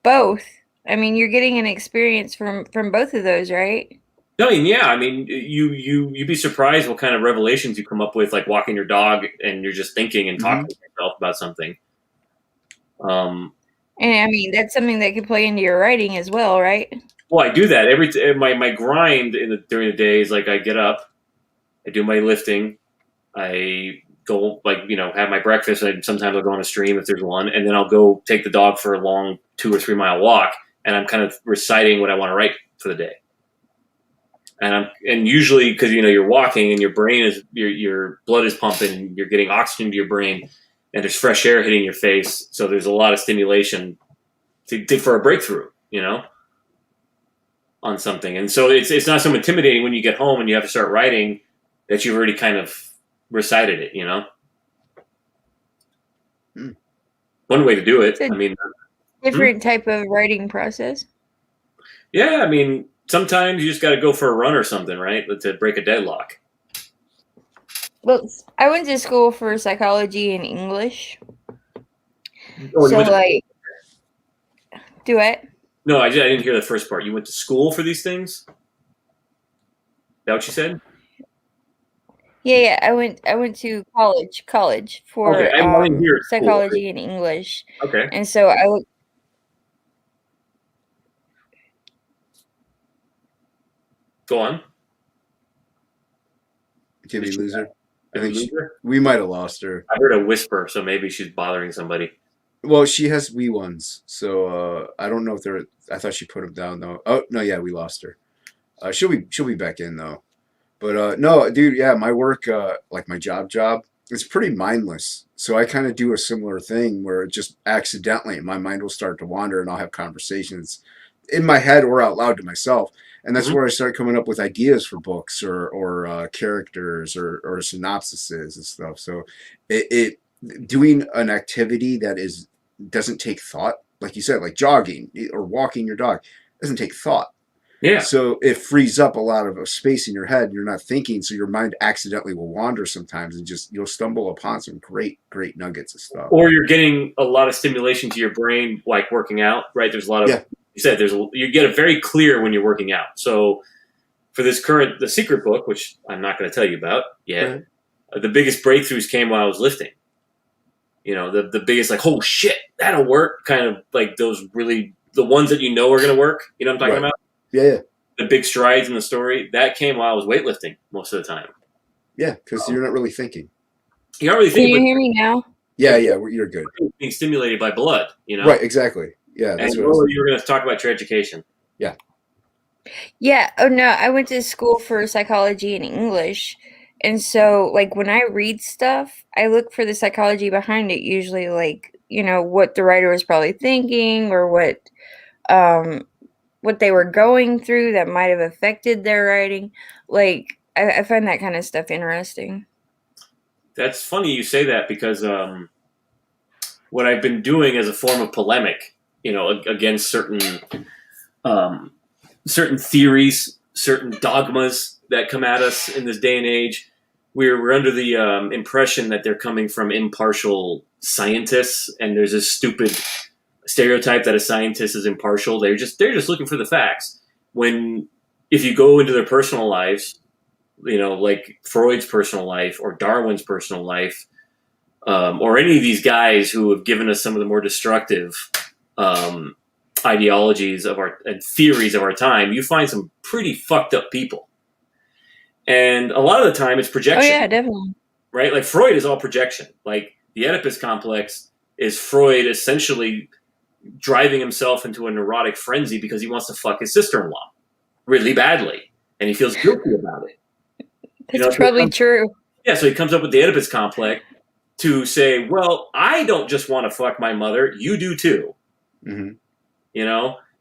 Both. I mean, you're getting an experience from both of those, right?
No, yeah. I mean, you'd be surprised what kind of revelations you come up with, like walking your dog and you're just thinking and talking to yourself about something.
And I mean, that's something that could play into your writing as well, right?
Well, I do that my grind during the day is like I get up, I do my lifting, I go have my breakfast. Sometimes I'll go on a stream if there's one, and then I'll go take the dog for a long 2 or 3 mile walk, and I'm kind of reciting what I want to write for the day. And usually because you're walking and your brain is your blood is pumping, you're getting oxygen to your brain, and there's fresh air hitting your face, so there's a lot of stimulation for a breakthrough, on something. And so it's not so intimidating when you get home and you have to start writing that you've already kind of recited it, One way to do it. I mean,
different type of writing process.
Yeah, I mean, sometimes you just got to go for a run or something, right? To break a deadlock.
Well, I went to school for psychology and English.
Oh,
so, like, do it.
No, I didn't hear the first part. You went to school for these things? Is that what you said?
Yeah, I went to college
Okay,
for
I didn't hear school.
psychology and English,
Okay,
and so I would.
go on.
Did we lose her? I
Did we
think
lose her?
we might have lost her.
I heard a whisper, so maybe she's bothering somebody.
Well, she has wee ones, so I don't know if they're. I thought she put them down though. Oh no, yeah, we lost her. She'll be back in though. But no, dude, yeah, my work, like my job, it's pretty mindless. So I kind of do a similar thing where it just accidentally my mind will start to wander, and I'll have conversations in my head or out loud to myself, and that's
Hmm.
where I start coming up with ideas for books or characters or synopsises and stuff. So doing an activity that is doesn't take thought, like you said, like jogging or walking your dog, doesn't take thought.
Yeah.
So it frees up a lot of space in your head. You're not thinking, so your mind accidentally will wander sometimes, and just you'll stumble upon some great nuggets of stuff.
Or you're getting a lot of stimulation to your brain, like working out, right? There's a lot of,
Yeah.
you said, you get it very clear when you're working out. So for the secret book, which I'm not going to tell you about yet,
Right.
The biggest breakthroughs came while I was lifting. You know, the biggest, like, oh shit, that'll work, kind of like those really, the ones that you know are going to work. You know what I'm talking
Right.
about?
Yeah,
The big strides in the story, that came while I was weightlifting most of the time.
yeah, because you're not really thinking.
You're not really
Can you
thinking,
hear me now?
Yeah, you're good.
but being stimulated by blood, you know?
Right, exactly. Yeah, that's
And
what I was
Lola,
thinking.
you were going to talk about your education.
Yeah.
Yeah. Oh no, I went to school for psychology and English. And so like when I read stuff, I look for the psychology behind it, usually like, what the writer was probably thinking or um what they were going through that might have affected their writing. Like I find that kind of stuff interesting.
That's funny you say that because what I've been doing as a form of polemic, against um, certain theories, certain dogmas that come at us in this day and age. We're under the impression that they're coming from impartial scientists, and there's this stupid stereotype that a scientist is impartial. They're just looking for the facts. When if you go into their personal lives, like Freud's personal life or Darwin's personal life, or any of these guys who have given us some of the more destructive um, ideologies of our and theories of our time, you find some pretty fucked up people. And a lot of the time, it's
Oh
projection,
yeah, definitely.
right? Like Freud is all projection. Like the Oedipus complex is Freud essentially driving himself into a neurotic frenzy because he wants to fuck his sister-in-law really badly, and he feels guilty about it.
That's probably true.
Yeah, so he comes up with the Oedipus complex to say, well, I don't just want to fuck my mother, you do too.
Mm-hmm.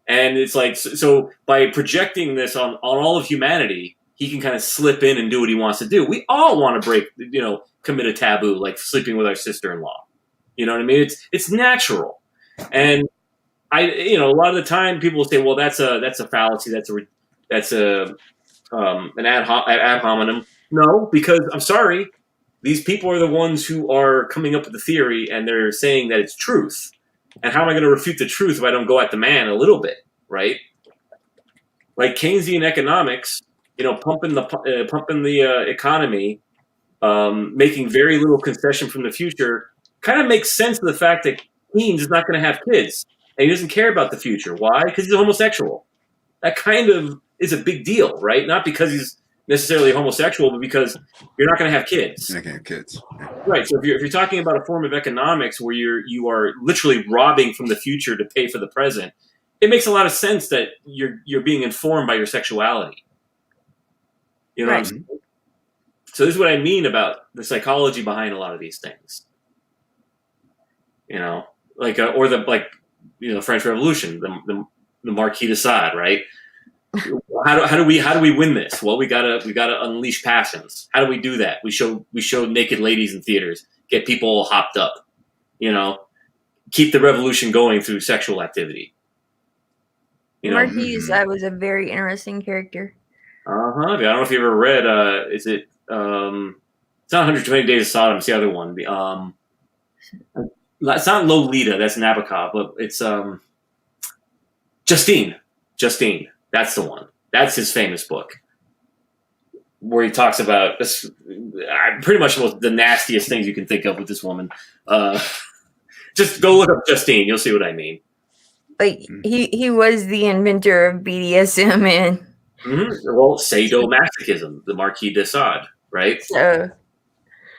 And it's like, so by projecting this on all of humanity, he can kind of slip in and do what he wants to do. We all want to commit a taboo, like sleeping with our sister-in-law. You know what I mean? It's natural. And a lot of the time people will say, well, that's a fallacy. That's an ad hominem. No, because I'm sorry, these people are the ones who are coming up with the theory, and they're saying that it's truth. And how am I going to refute the truth if I don't go at the man a little bit, right? Like Keynesian economics, pumping the economy, making very little concession from the future, kind of makes sense of the fact that Keynes is not going to have kids, and he doesn't care about the future. Why? Because he's a homosexual. That kind of is a big deal, right? Not because he's necessarily homosexual, but because you're not going to have kids.
You're not gonna have kids.
Right. So if you're talking about a form of economics where you are literally robbing from the future to pay for the present, it makes a lot of sense that you're being informed by your sexuality. You know what I'm
Right.
saying? So this is what I mean about the psychology behind a lot of these things. Like or the French Revolution, the Marquis de Sade, right? How do we win this? Well, we gotta unleash passions. How do we do that? We show naked ladies in theaters, get people all hopped up, keep the revolution going through sexual activity.
Marquis de Sade was a very interesting character.
I don't know if you ever read. Is it? It's not 120 Days of Sodom. It's the other one. It's not Lolita. That's Nabokov, but it's Justine. That's the one. That's his famous book where he talks about this, pretty much the nastiest things you can think of with this woman. Just go look up Justine. You'll see what I mean.
Like he was the inventor of BDSM and
well, sadomasochism, the Marquis de Sade, right?
so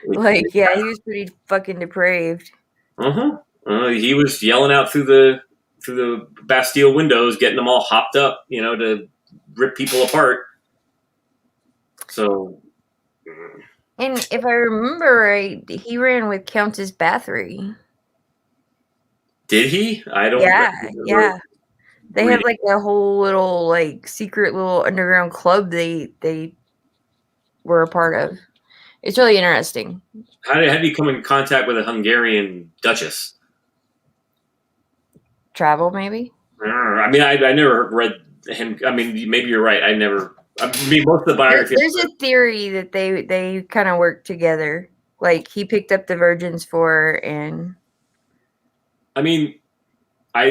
like yeah, he was pretty fucking depraved.
He was yelling out through the Bastille windows, getting them all hopped up, to rip people apart. So,
and if I remember right, he ran with Countess Bathory.
Did he? I don't.
Yeah. They had like a whole little like secret little underground club they were a part of. It's really interesting.
How did he come in contact with a Hungarian duchess?
Travel, maybe?
I mean, I never read him. I mean, maybe you're right. I mean, most of the biography.
There's a theory that they kind of worked together. Like he picked up the virgins for her and.
I mean, I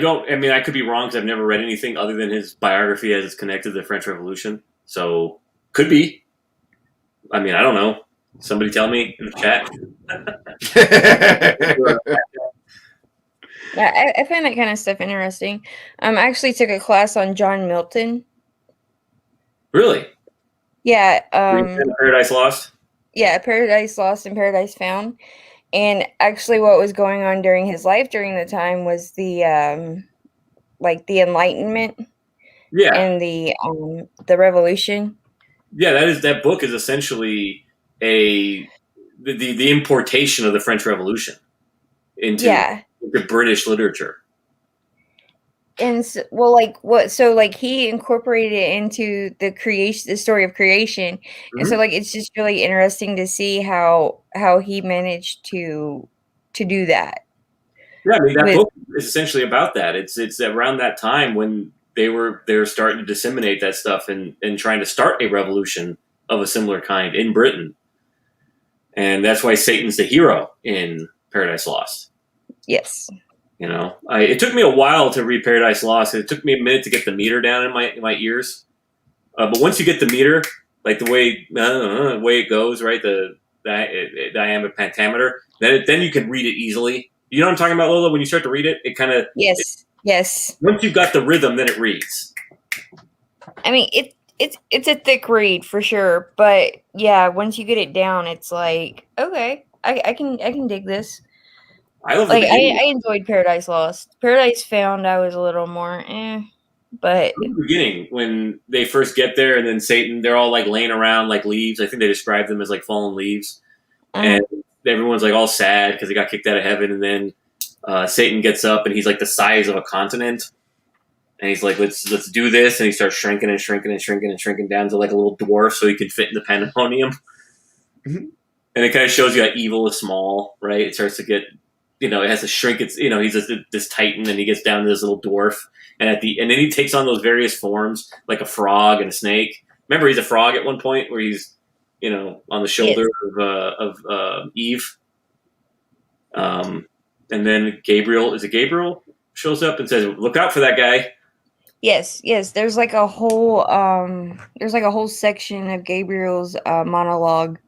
could be wrong because I've never read anything other than his biography as it's connected to the French Revolution. So, could be. I mean, I don't know. Somebody tell me in the chat.
Yeah, I find that kind of stuff interesting. I actually took a class on John Milton.
Really?
Yeah.
Paradise Lost?
Yeah, Paradise Lost and Paradise Found. And actually what was going on during his life during the time was the like the Enlightenment.
Yeah.
And the Revolution.
Yeah, that book is essentially the importation of the French Revolution into British literature.
And so, well, like what? So, like he incorporated it into the story of creation, and so like it's just really interesting to see how he managed to do that.
Yeah, I mean that book is essentially about that. It's around that time when they were starting to disseminate that stuff and trying to start a revolution of a similar kind in Britain, and that's why Satan's the hero in Paradise Lost.
Yes.
It took me a while to read Paradise Lost. It took me a minute to get the meter down in my ears. But once you get the meter, like the way it goes, right, the diameter pentameter, then you can read it easily. You know what I'm talking about, Lola? When you start to read it, it kind of
yes.
Once you've got the rhythm, then it reads.
I mean, it's a thick read for sure, but yeah, once you get it down, it's like okay, I can dig this.
I love
I enjoyed Paradise Lost. Paradise Found, I was a little more but
in the beginning when they first get there, and then Satan, they're all like laying around like leaves. I think they described them as like fallen leaves, and everyone's like all sad because they got kicked out of heaven. And then Satan gets up, and he's like the size of a continent, and he's like, "Let's do this." And he starts shrinking and shrinking and shrinking and shrinking down to like a little dwarf, so he can fit in the pandemonium. And it kind of shows you how evil is small, right? It starts to get. It has to shrink. It's he's this titan, and he gets down to this little dwarf, and then he takes on those various forms, like a frog and a snake. Remember, he's a frog at one point where he's on the shoulder of Eve, and then Gabriel shows up and says, "Look out for that guy."
Yes. There's like a whole section of Gabriel's monologue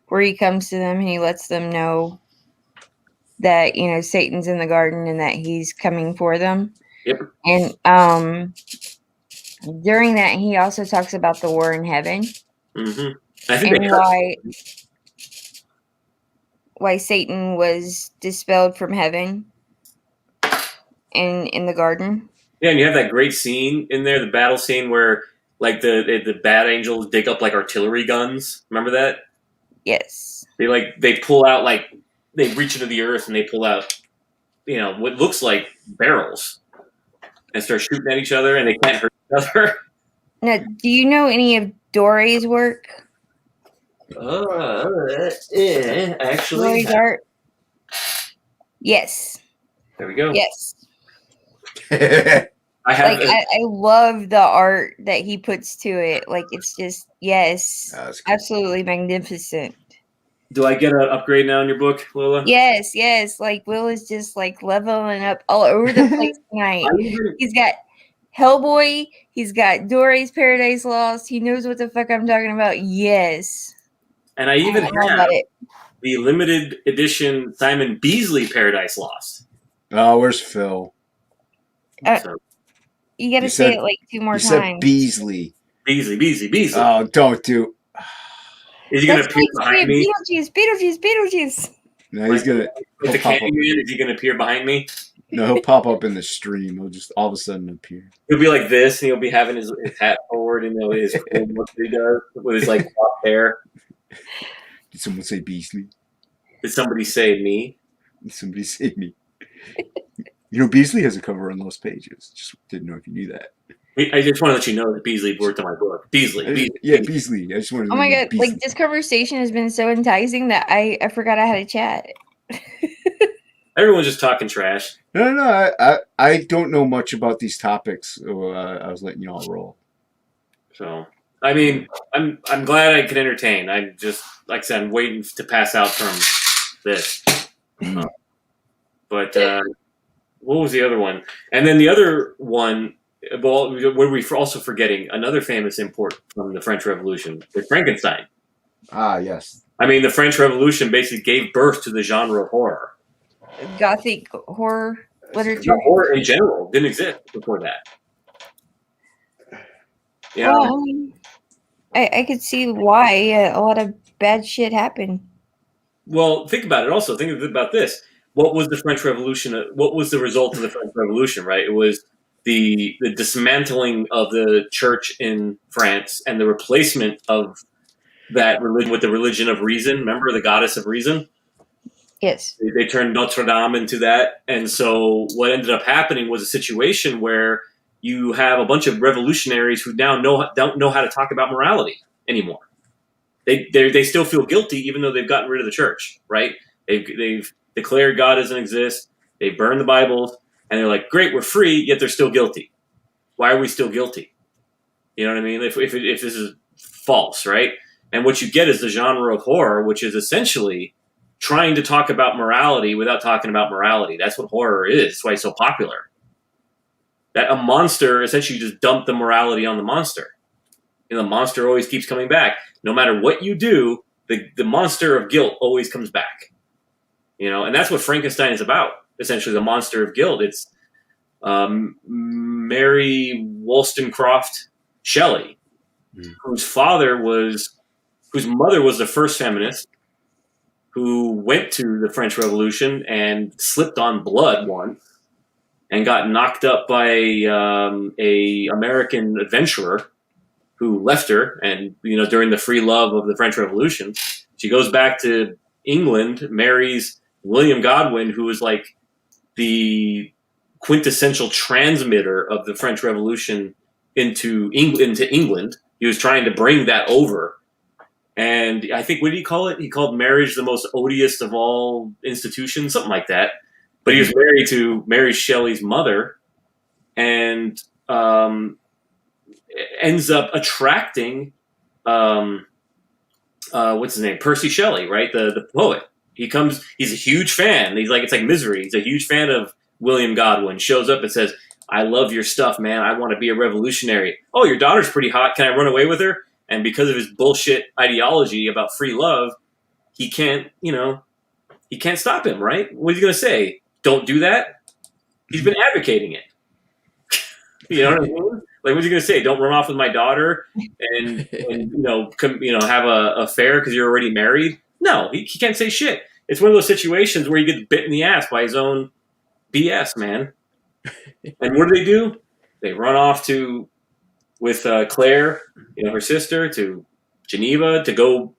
where he comes to them and he lets them know that Satan's in the garden and that he's coming for them.
Yep.
And during that he also talks about the war in heaven.
Mm-hmm. I think
and why Satan was dispelled from heaven and in the garden.
Yeah, and you have that great scene in there, the battle scene where like the bad angels dig up like artillery guns. Remember that?
Yes.
They pull out like. They reach into the earth and they pull out, what looks like barrels and start shooting at each other, and they can't hurt each other.
Now, do you know any of Dory's work?
Actually.
Dory's art? Yes.
There we go.
Yes.
I
love the art that he puts to it. Like, it's just, yes, absolutely magnificent.
Do I get an upgrade now in your book, Lola?
Yes. Like Will is just like leveling up all over the place tonight. Hellboy. He's got Dory's Paradise Lost. He knows what the fuck I'm talking about. Yes.
And I even
I know
have
about it.
the limited edition Simon Beasley Paradise Lost.
Oh, where's Phil?
So
You gotta
You
say
said-
it like 2 more
You said
times.
Beasley.
Beasley.
Oh, don't do.
Is he going to
That's
appear
like
behind me?
Beetlejuice.
No, he's gonna.
Like the
He'll pop up.
Candyman, is he going to appear behind me?
No, he'll pop up in the stream. He'll just all of a sudden appear.
He'll be like this, and he'll be having his hat forward, and his cool look that he does with his like top hair.
Did someone say Beasley?
Did somebody say me?
Did somebody say me? You know, Beasley has a cover on Lost Pages. Just didn't know if you knew that.
I just want to let you know that Beasley worked on my book. Beasley.
Yeah, Beasley. I just wanted to
Oh my
know
god,
Beasley.
like this conversation has been so enticing that I forgot I had a chat.
Everyone's just talking trash.
No. I don't know much about these topics, so I was letting y'all roll.
So, I mean, I'm glad I could entertain. I'm just, like I said, I'm waiting to pass out from this. But what was the other one? And then the other one, well, were we also forgetting another famous import from the French Revolution, with Frankenstein.
Ah, yes.
I mean, the French Revolution basically gave birth to the genre of horror.
Gothic horror literature.
Horror in general didn't exist before that. You know?
Well, I mean, I could see why a lot of bad shit happened.
Well, think about it also. Think about this. What was the French Revolution? What was the result of the French Revolution, right? It was the dismantling of the church in France and the replacement of that religion with the religion of reason. Remember the goddess of reason?
Yes.
They turned Notre Dame into that. And so what ended up happening was a situation where you have a bunch of revolutionaries who now don't know how to talk about morality anymore. They still feel guilty even though they've gotten rid of the church, right? They've declared God doesn't exist. They burned the Bibles, and they're like, great, we're free, yet they're still guilty. Why are we still guilty? You know what I mean? If this is false, right? And what you get is the genre of horror, which is essentially trying to talk about morality without talking about morality. That's what horror is. That's why it's so popular. That a monster essentially just dumped the morality on the monster. And the monster always keeps coming back. No matter what you do, the monster of guilt always comes back. You know, and that's what Frankenstein is about. Essentially, the monster of guilt. It's Mary Wollstonecraft Shelley, whose mother was the first feminist, who went to the French Revolution and slipped on blood once, and got knocked up by a American adventurer who left her. And during the free love of the French Revolution, she goes back to England, marries William Godwin, who was like the quintessential transmitter of the French Revolution into England. He was trying to bring that over. And I think, what did he call it? He called marriage the most odious of all institutions, something like that. But he was married to Mary Shelley's mother, and ends up attracting, what's his name? Percy Shelley, right? The poet. He's a huge fan. It's like Misery. He's a huge fan of William Godwin. Shows up and says, I love your stuff, man. I want to be a revolutionary. Oh, your daughter's pretty hot. Can I run away with her? And because of his bullshit ideology about free love, he can't stop him, right? What is he going to say? Don't do that? He's been advocating it. You know what I mean? Like, what's he going to say? Don't run off with my daughter and have a affair because you're already married? No, he can't say shit. It's one of those situations where he gets bit in the ass by his own BS, man. And what do? They run off with Claire, her sister, to Geneva to go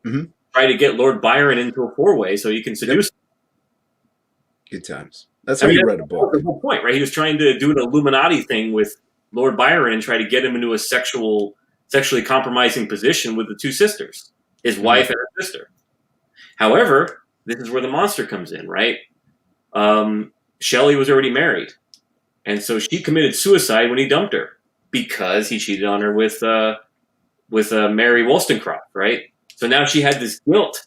try to get Lord Byron into a four-way so he can seduce him.
Good times. That's how you read a book.
That's the whole point, right? He was trying to do an Illuminati thing with Lord Byron and try to get him into a sexually compromising position with the two sisters, his wife and her sister. However, this is where the monster comes in, right? Shelley was already married, and so she committed suicide when he dumped her because he cheated on her with Mary Wollstonecraft, right? So now she had this guilt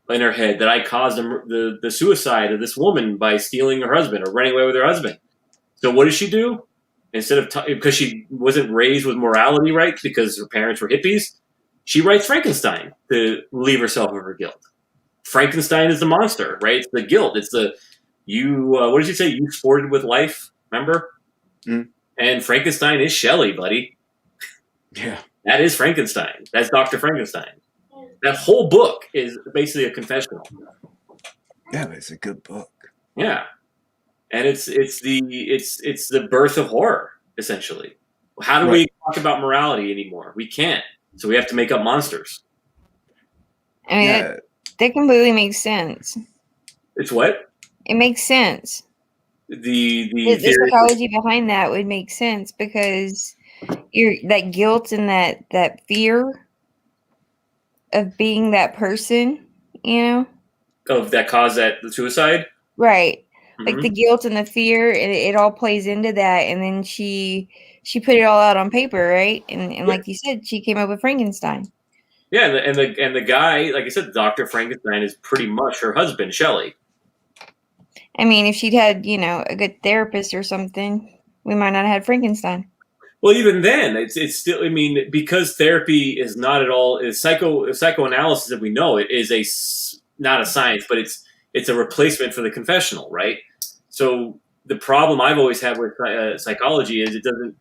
in her head that I caused the suicide of this woman by stealing her husband or running away with her husband. So what does she do? instead of because she wasn't raised with morality, right? Because her parents were hippies, she writes Frankenstein to relieve herself of her guilt. Frankenstein is the monster, right? It's the guilt. It's the you. What did you say? You sported with life. Remember?
Mm.
And Frankenstein is Shelley, buddy.
Yeah.
That is Frankenstein. That's Dr. Frankenstein. That whole book is basically a confessional.
Yeah, but it's a good book.
Yeah, and it's the birth of horror, essentially. How do we talk about morality anymore? We can't. So we have to make up monsters.
I mean, that completely makes sense.
It's what?
It makes sense.
The
psychology behind that would make sense because that guilt and that fear of being that person,
of that caused the suicide,
right? Mm-hmm. Like the guilt and the fear, and it all plays into that. And then she put it all out on paper, right? And like you said, she came up with Frankenstein.
Yeah, and the guy, like I said, Dr. Frankenstein is pretty much her husband, Shelley.
I mean, if she'd had, a good therapist or something, we might not have had Frankenstein.
Well, even then, it's still. I mean, because therapy is not at all is psychoanalysis that we know it is not a science, but it's a replacement for the confessional, right? So the problem I've always had with psychology is it doesn't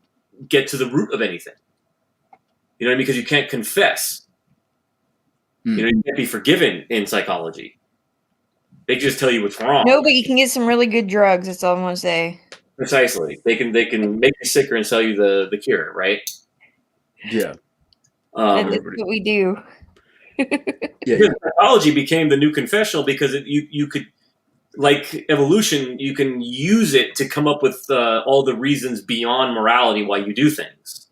get to the root of anything. You know what I mean? Because you can't confess. You can't be forgiven in psychology. They just tell you what's wrong.
No, but you can get some really good drugs. That's all I'm going to say.
Precisely. They can make you sicker and sell you the cure, right?
Yeah.
That's what we do.
Yeah. Psychology became the new confessional because you could, like evolution, you can use it to come up with all the reasons beyond morality why you do things.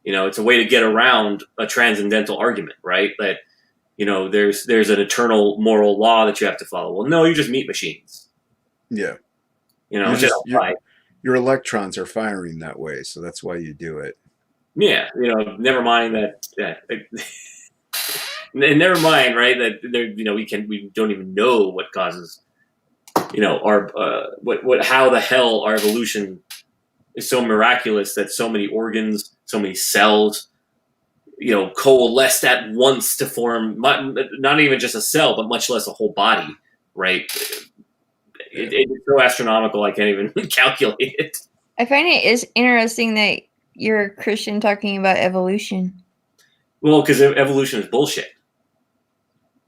It's a way to get around a transcendental argument, right? That, there's an eternal moral law that you have to follow. Well, no, you're just meat machines.
Yeah.
Your
electrons are firing that way, so that's why you do it.
Yeah, never mind that. Yeah, and never mind, right? That there, we don't even know what causes, our how the hell our evolution is so miraculous that so many organs, so many cells, coalesced at once to form not even just a cell, but much less a whole body, right? It's so astronomical I can't even calculate it.
I find it is interesting that you're a Christian talking about evolution.
Well, because evolution is bullshit.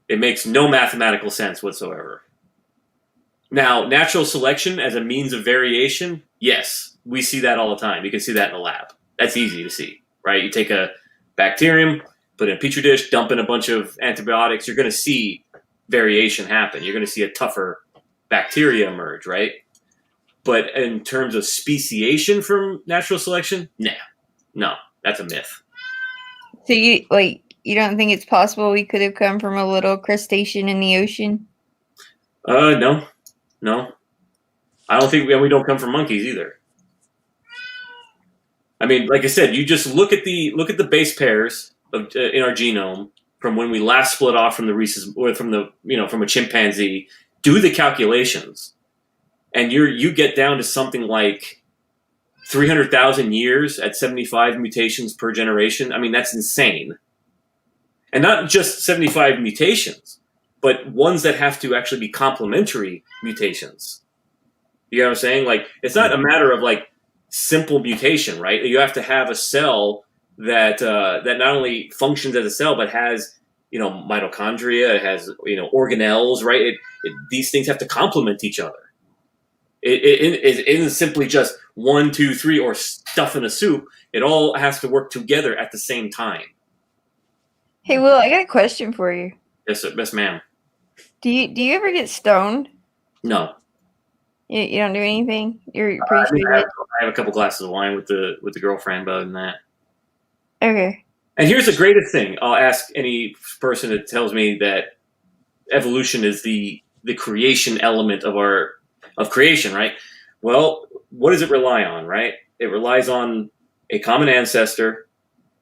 It makes no mathematical sense whatsoever. Now, natural selection as a means of variation, yes, we see that all the time. You can see that in the lab. That's easy to see, right? You take a bacterium, put it in a petri dish, dump in a bunch of antibiotics, you're going to see variation happen. You're going to see a tougher bacteria emerge, right? But in terms of speciation from natural selection, no, that's a myth.
So you don't think it's possible we could have come from a little crustacean in the ocean?
No. I don't think we don't come from monkeys either. I mean, like I said, you just look at the base pairs of in our genome from when we last split off from the rhesus or from a chimpanzee. Do the calculations, and you get down to something like 300,000 years at 75 mutations per generation. I mean, that's insane. And not just 75 mutations, but ones that have to actually be complementary mutations. You know what I'm saying? Like, it's not a matter of like simple mutation, right? You have to have a cell that that not only functions as a cell, but has mitochondria, it has organelles, right? These things have to complement each other. It isn't simply just 1, 2, 3 or stuff in a soup. It all has to work together at the same time.
Hey, Will, I got a question for you.
Yes, sir. Yes, ma'am.
Do you ever get stoned?
No.
You don't do anything? You're pretty sure.
I have a couple glasses of wine with the girlfriend, but other than that.
Okay.
And here's the greatest thing. I'll ask any person that tells me that evolution is the creation element of creation, right? Well, what does it rely on, right? It relies on a common ancestor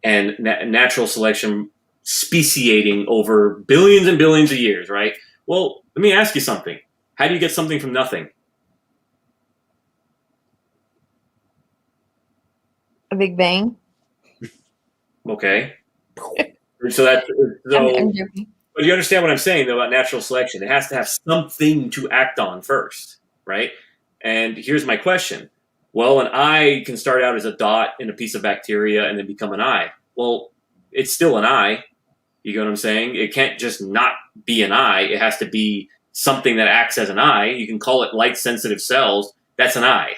and natural selection speciating over billions and billions of years, right? Well, let me ask you something. How do you get something from nothing?
A Big Bang.
Okay. So that's so.
I'm joking.
But you understand what I'm saying though about natural selection? It has to have something to act on first, right? And here's my question. Well, an eye can start out as a dot in a piece of bacteria and then become an eye. Well, it's still an eye. You get what I'm saying? It can't just not be an eye. It has to be something that acts as an eye. You can call it light sensitive cells. That's an eye.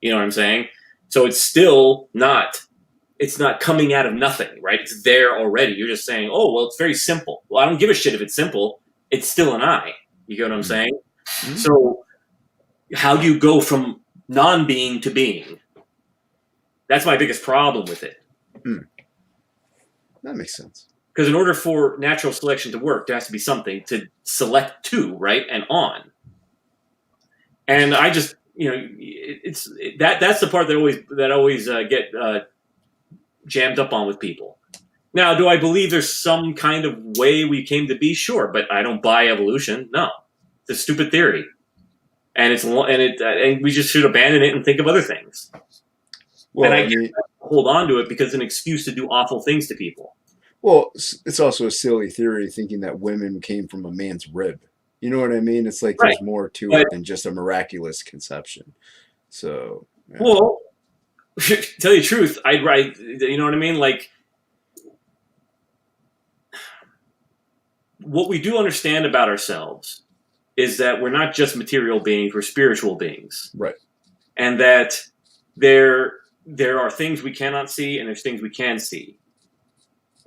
You know what I'm saying? So it's not coming out of nothing, right? It's there already. You're just saying, oh, well, it's very simple. Well, I don't give a shit if it's simple. It's still an eye. You get what I'm saying?
Mm-hmm.
So how do you go from non-being to being? That's my biggest problem with it.
That makes sense.
Because in order for natural selection to work, there has to be something to select to, right, and on. And I just, that's the part that always get jammed up on with people. Now, do I believe there's some kind of way we came to be? Sure, but I don't buy evolution. No, it's a stupid theory, and we just should abandon it and think of other things.
Well,
and I hold on to it because it's an excuse to do awful things to people.
Well, it's also a silly theory thinking that women came from a man's rib. You know what I mean? It's like there's more to it than just a miraculous conception. So,
yeah. Well, tell you the truth, I'd write. You know what I mean? Like, what we do understand about ourselves is that we're not just material beings; we're spiritual beings,
right?
And that there are things we cannot see, and there's things we can see.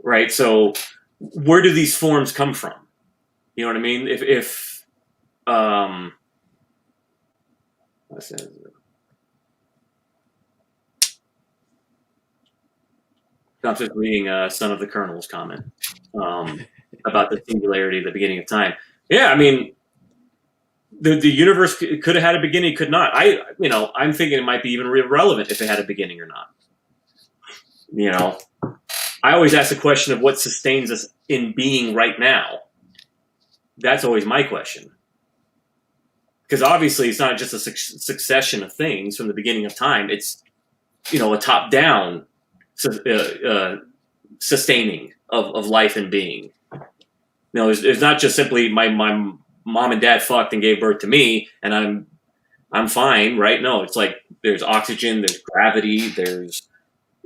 Right. So where do these forms come from? You know what I mean? I'm just reading Son of the Colonel's comment about the singularity at the beginning of time. Yeah, I mean, the universe could have had a beginning, could not. I'm thinking it might be even irrelevant if it had a beginning or not. You know. I always ask the question of what sustains us in being right now. That's always my question. Because obviously it's not just a succession of things from the beginning of time. It's, a top-down sustaining of life and being. There's not just simply my mom and dad fucked and gave birth to me and I'm fine, right? No, it's like there's oxygen, there's gravity, there's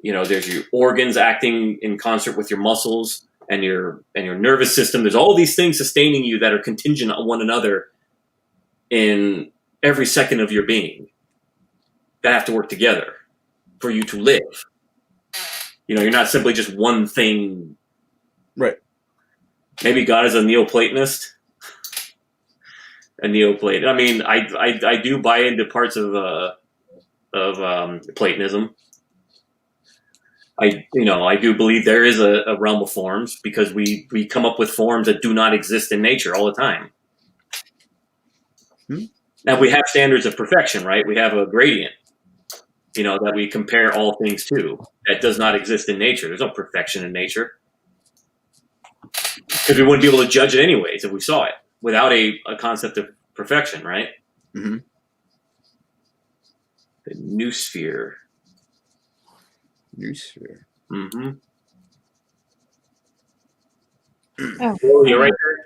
your organs acting in concert with your muscles and your nervous system. There's all these things sustaining you that are contingent on one another in every second of your being that have to work together for you to live. You're not simply just one thing.
Right.
Maybe God is a Neoplatonist. I mean, I do buy into parts of Platonism. I do believe there is a realm of forms because we come up with forms that do not exist in nature all the time. Now we have standards of perfection, right? We have a gradient, that we compare all things to that does not exist in nature. There's no perfection in nature because we wouldn't be able to judge it anyways if we saw it without a concept of perfection, right?
Mm-hmm.
The noosphere.
Mm-hmm.
Oh,
you're right there.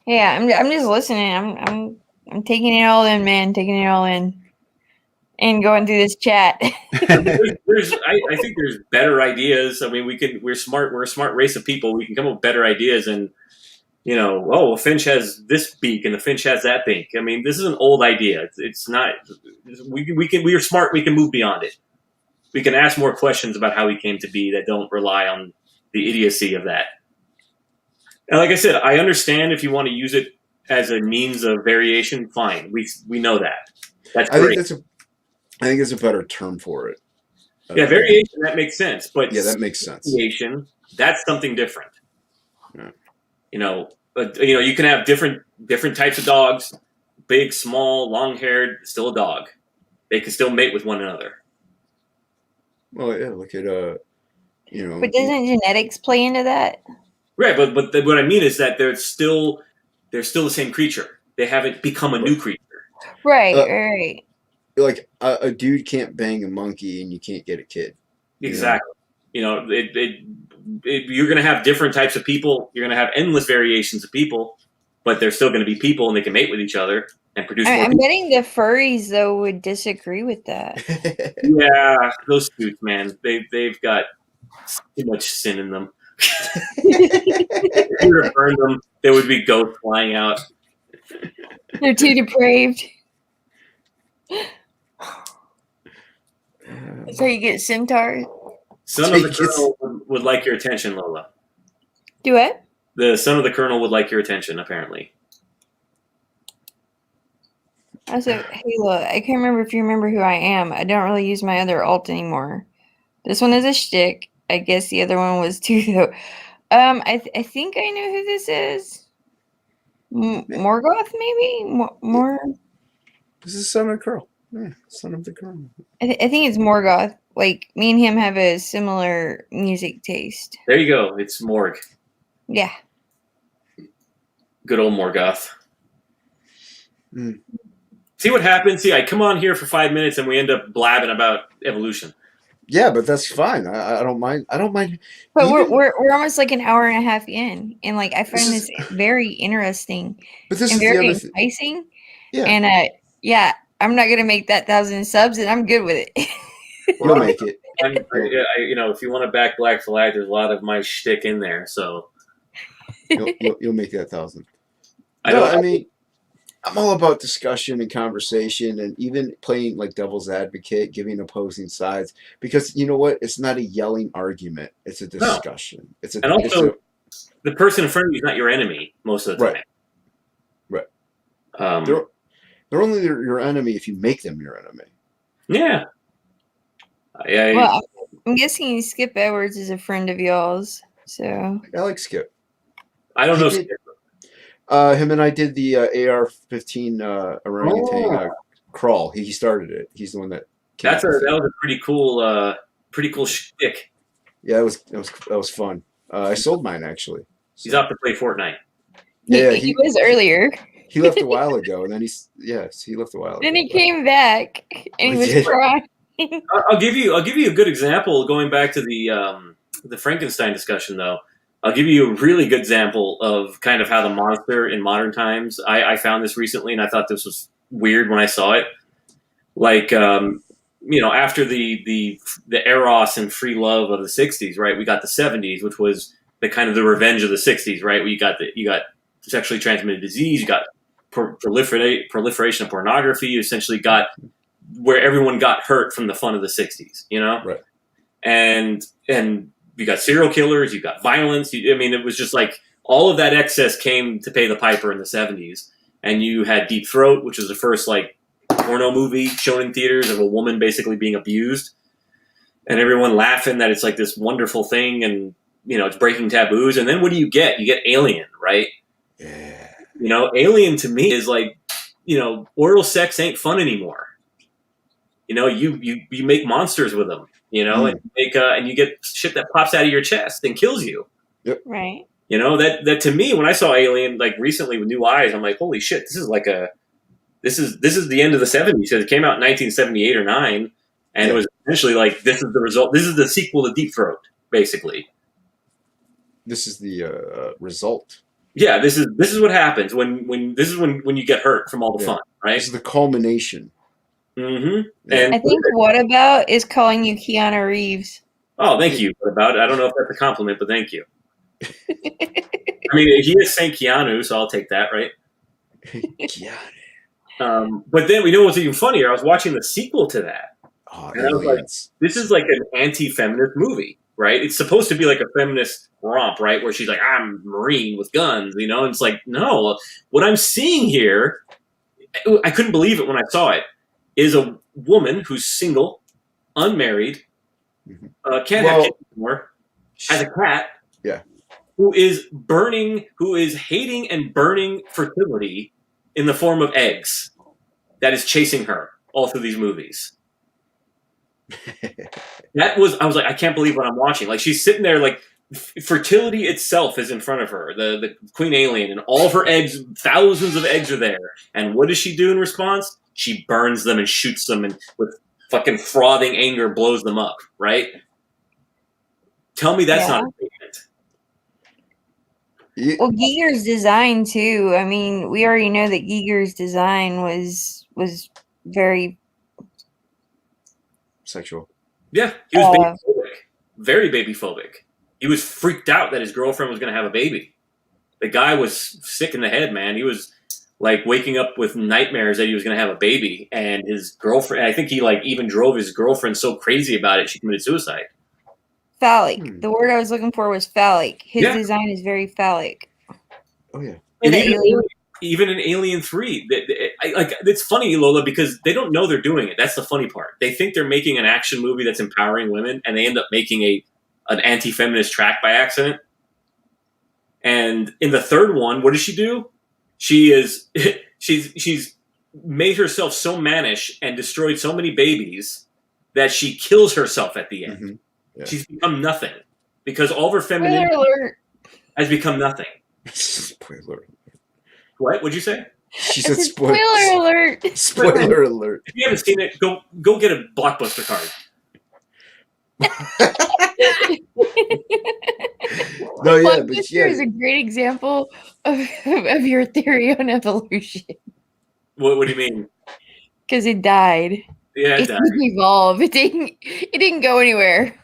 Yeah. I'm just listening. I'm taking it all in, man. Taking it all in, and going through this chat.
I think there's better ideas. I mean, we're smart. We're a smart race of people. We can come up with better ideas, and a finch has this beak and the finch has that beak. I mean, this is an old idea. It's not. We are smart. We can move beyond it. We can ask more questions about how we came to be that don't rely on the idiocy of that. And like I said, I understand if you want to use it as a means of variation, fine. We know that. That's great.
I think it's a better term for it.
Yeah, variation, that makes sense. But
yeah, that makes sense.
Variation, that's something different.
Yeah.
You can have different types of dogs, big, small, long-haired, still a dog. They can still mate with one another.
Well, yeah, look at
But doesn't genetics play into that?
Right, but what I mean is that they're still the same creature. They haven't become a new creature.
Right.
like a dude can't bang a monkey and you can't get a kid.
Exactly. You know, you're going to have different types of people. You're going to have endless variations of people, but they're still going to be people, and they can mate with each other and produce more.
I'm betting the furries though would disagree with that.
Yeah, those suits, man, they've got too much sin in them. If you were to burn them, there would be ghosts flying out.
They're too depraved. That's how you get centaurs.
Son of the Colonel would like your attention, Lola.
Do what?
The son of the Colonel would like your attention, apparently.
Also, hey, look, I can't remember if you remember who I am. I don't really use my other alt anymore. This one is a shtick. I guess the other one was too, though. I think I know who this is. Morgoth, maybe? More?
This is son of the Colonel. Yeah, son of the Colonel.
I think it's Morgoth. Like, me and him have a similar music taste.
There you go. It's Morg.
Yeah.
Good old Morgoth.
Mm.
See what happens? See, I come on here for 5 minutes and we end up blabbing about evolution.
Yeah, but that's fine. I don't mind. I don't mind.
But
Even-
we're almost like an hour and a half in, and like I find this very interesting
But this
and
is
very
the other thing.
enticing.
Yeah.
And yeah, I'm not gonna make that 1,000 subs, and I'm good with it.
You'll make it.
You know, if you want to back Black Flag, there's a lot of my shtick in there. So
You'll make that 1,000.
I
mean, I'm all about discussion and conversation, and even playing like devil's advocate, giving opposing sides. Because you know what? It's not a yelling argument. It's a discussion. It's a,
and also, the person in front of you is not your enemy most of the time.
Right. They're only your enemy if you make them your enemy.
Yeah.
Well, I'm guessing Skip Edwards is a friend of y'all's. So
I like Skip.
I don't know.
Him and I did the AR-15 orangutan crawl. He started it. He's the one that.
That was a pretty cool shtick.
Yeah, that was fun. I sold mine actually. So.
He's off to play Fortnite.
Yeah,
he was earlier.
He left a while ago, and then he left a while ago.
Then he came back, and he was crying.
I'll give you a good example. Going back to the Frankenstein discussion, though, I'll give you a really good example of kind of how the monster in modern times. I found this recently, and I thought this was weird when I saw it. Like, after the eros and free love of the '60s, right? We got the '70s, which was the kind of the revenge of the '60s, right? You got sexually transmitted disease, you got proliferation of pornography, you essentially got where everyone got hurt from the fun of the '60s,
right?
And you got serial killers, you got violence. It was just like all of that excess came to pay the piper in the '70s. And you had Deep Throat, which was the first like porno movie shown in theaters of a woman basically being abused, and everyone laughing that it's like this wonderful thing, and it's breaking taboos. And then what do you get? You get Alien, right?
Yeah.
Alien to me is like, oral sex ain't fun anymore. You make monsters with them, and you get shit that pops out of your chest and kills you.
Yep.
Right.
That to me, when I saw Alien like recently with new eyes, I'm like, holy shit, this is the end of the '70s. So it came out in 1978 or 9, and it was essentially like, this is the result. This is the sequel to Deep Throat, basically.
This is the result.
Yeah, this is what happens when you get hurt from all the fun, right?
This is the culmination.
Mm-hmm.
Yeah.
And
I think What About is calling you Keanu Reeves.
Oh, thank you. What about it? I don't know if that's a compliment, but thank you. He is Saint Keanu, so I'll take that, right?
Keanu.
But then we know what's even funnier. I was watching the sequel to that, and I was like, "This is like an anti-feminist movie, right? It's supposed to be like a feminist romp, right? Where she's like, I'm a Marine with guns, and it's like, no. What I'm seeing here, I couldn't believe it when I saw it, is a woman who's single, unmarried, can't have kids anymore, has a cat, who is hating and burning fertility in the form of eggs, that is chasing her all through these movies. I was like, I can't believe what I'm watching. Like, she's sitting there, like, fertility itself is in front of her, the queen alien, and all of her eggs, thousands of eggs are there. And what does she do in response? she burns them and shoots them, and with fucking frothing anger blows them up. Right? Tell me that's not a statement.
Well, Giger's design too. I mean, we already know that Giger's design was very
sexual.
Yeah, he was babyphobic, very babyphobic. He was freaked out that his girlfriend was going to have a baby. The guy was sick in the head, man. He was like waking up with nightmares that he was going to have a baby, and his girlfriend. I think he like even drove his girlfriend so crazy about it she committed suicide.
Phallic. The word I was looking for was phallic. His
Yeah.
design is very phallic.
Oh yeah.
And even in Alien 3, it's funny, Lola, because they don't know they're doing it. That's the funny part. They think they're making an action movie that's empowering women, and they end up making an anti-feminist track by accident. And in the third one, what does she do? She's made herself so mannish and destroyed so many babies that she kills herself at the end.
Mm-hmm. Yeah.
She's become nothing because all of her femininity has become nothing.
Spoiler alert.
What? What'd you say?
She said
spoiler alert.
Spoiler alert.
If you haven't seen it, go get a Blockbuster card.
No, yeah, but
Blockbuster is a great example of your theory on evolution.
What do you mean?
Because it died.
Yeah, it
It
died.
didn't evolve. It didn't go anywhere.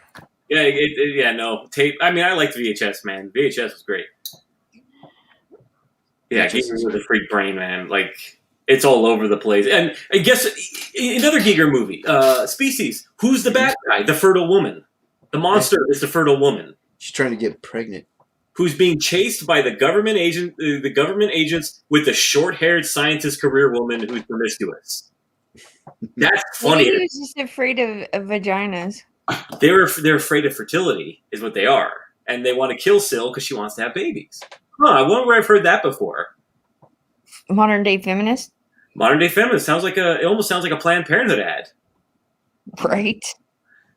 Yeah, no tape. I mean, I liked VHS, man. VHS was great. Yeah, Giger was a freak brain, man. Like, it's all over the place. And I guess another Giger movie, Species. Who's the bad guy? The fertile woman. The monster is the fertile woman.
She's trying to get pregnant.
Who's being chased by the government agents with the short-haired scientist career woman who's promiscuous. That's funny.
Maybe he was just afraid of vaginas.
They're afraid of fertility, is what they are, and they want to kill Syl because she wants to have babies. I wonder where I've heard that before.
Modern day feminist.
Modern day feminist it almost sounds like a Planned Parenthood ad,
right?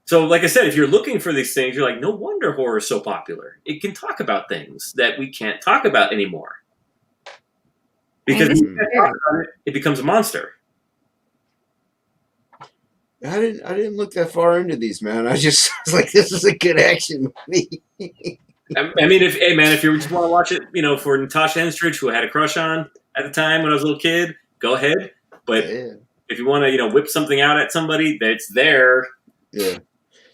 So, like I said, if you're looking for these things, you're like, no wonder horror is so popular. It can talk about things that we can't talk about anymore because if you can't talk about it, it becomes a monster.
I didn't look that far into these, man. I just was like, this is a good action movie.
I mean, if you just want to watch it, for Natasha Henstridge, who I had a crush on at the time when I was a little kid, go ahead. But if you want to, whip something out at somebody, that's there.
Yeah.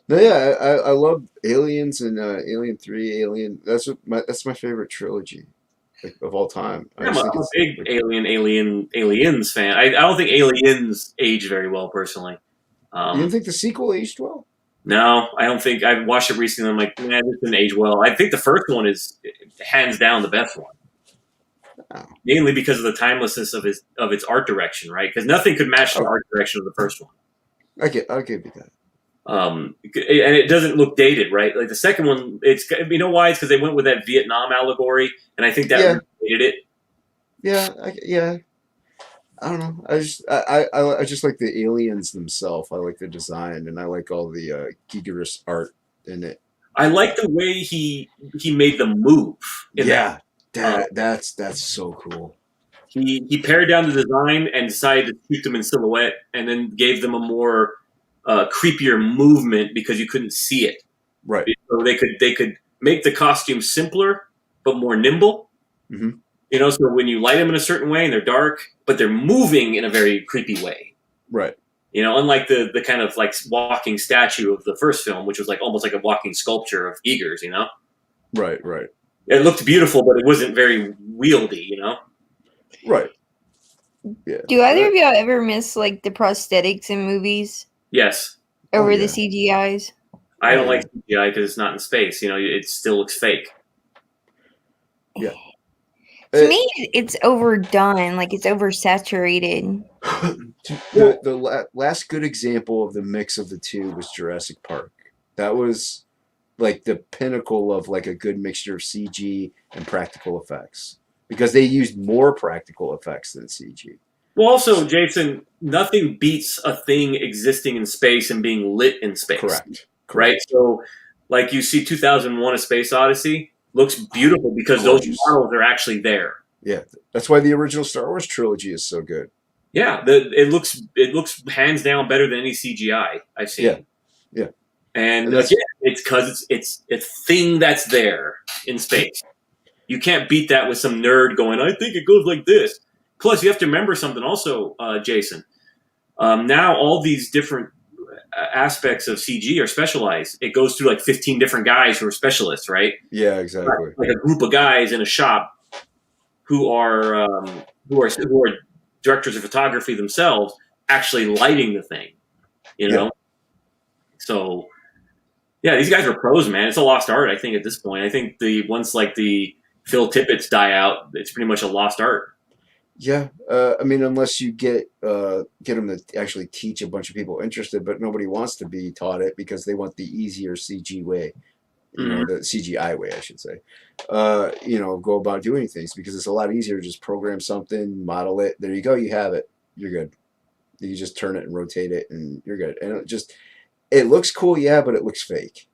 No, yeah, I love Aliens and Alien 3, Alien. That's my favorite trilogy of all time.
I'm a big Aliens fan. I don't think Aliens age very well, personally.
You didn't think the sequel aged well?
No, I don't think. I've watched it recently. I'm like, man, this didn't age well. I think the first one is hands down the best one. Oh. Mainly because of the timelessness of its art direction, right? Because nothing could match the art direction of the first one.
I'll give you that.
And it doesn't look dated, right? Like the second one, why? It's because they went with that Vietnam allegory, and I think that dated it.
Yeah. I don't know. I just like the aliens themselves. I like the design, and I like all the Gigerous art in it.
I like the way he made them move.
That's so cool.
He pared down the design and decided to shoot them in silhouette, and then gave them a more creepier movement because you couldn't see it.
Right.
So they could make the costume simpler but more nimble.
Mm-hmm.
So when you light them in a certain way and they're dark, but they're moving in a very creepy way.
Right.
Unlike the kind of like walking statue of the first film, which was like almost like a walking sculpture of Giger's,
Right.
It looked beautiful, but it wasn't very wieldy,
Right. Yeah.
Do either of y'all ever miss like the prosthetics in movies?
Yes.
Over the CGIs?
I don't like CGI because it's not in space. It still looks fake.
Yeah.
To me, it's overdone. Like it's oversaturated.
The last good example of the mix of the two was Jurassic Park. That was like the pinnacle of like a good mixture of CG and practical effects because they used more practical effects than CG.
Well, also, Jason, nothing beats a thing existing in space and being lit in space.
Correct.
Right? So, like you see 2001 A Space Odyssey, looks beautiful because those models are actually there.
Yeah. That's why the original Star Wars trilogy is so good.
Yeah, it looks hands down better than any CGI I've seen.
Yeah, yeah.
And
And that's
again, it's because it's a thing that's there in space. You can't beat that with some nerd going, I think it goes like this. Plus, you have to remember something also, Jason. Now, all these different aspects of CG are specialized. It goes through like 15 different guys who are specialists, right?
yeah, exactly.
Like a group of guys in a shop who are directors of photography themselves, actually lighting the thing. You know,
Yeah,
so yeah, these guys are pros, man. It's a lost art, I think, at this point. I think once like the Phil Tippett's die out, it's pretty much a lost art.
yeah. I mean, unless you get them to actually teach a bunch of people interested, but nobody wants to be taught it because they want the easier CG way.
Mm-hmm.
The CGI way, I should say. Go about doing things because it's a lot easier to just program something, model it. There you go, you have it. You're good. You just turn it and rotate it, and you're good. And it looks cool, yeah, but it looks fake.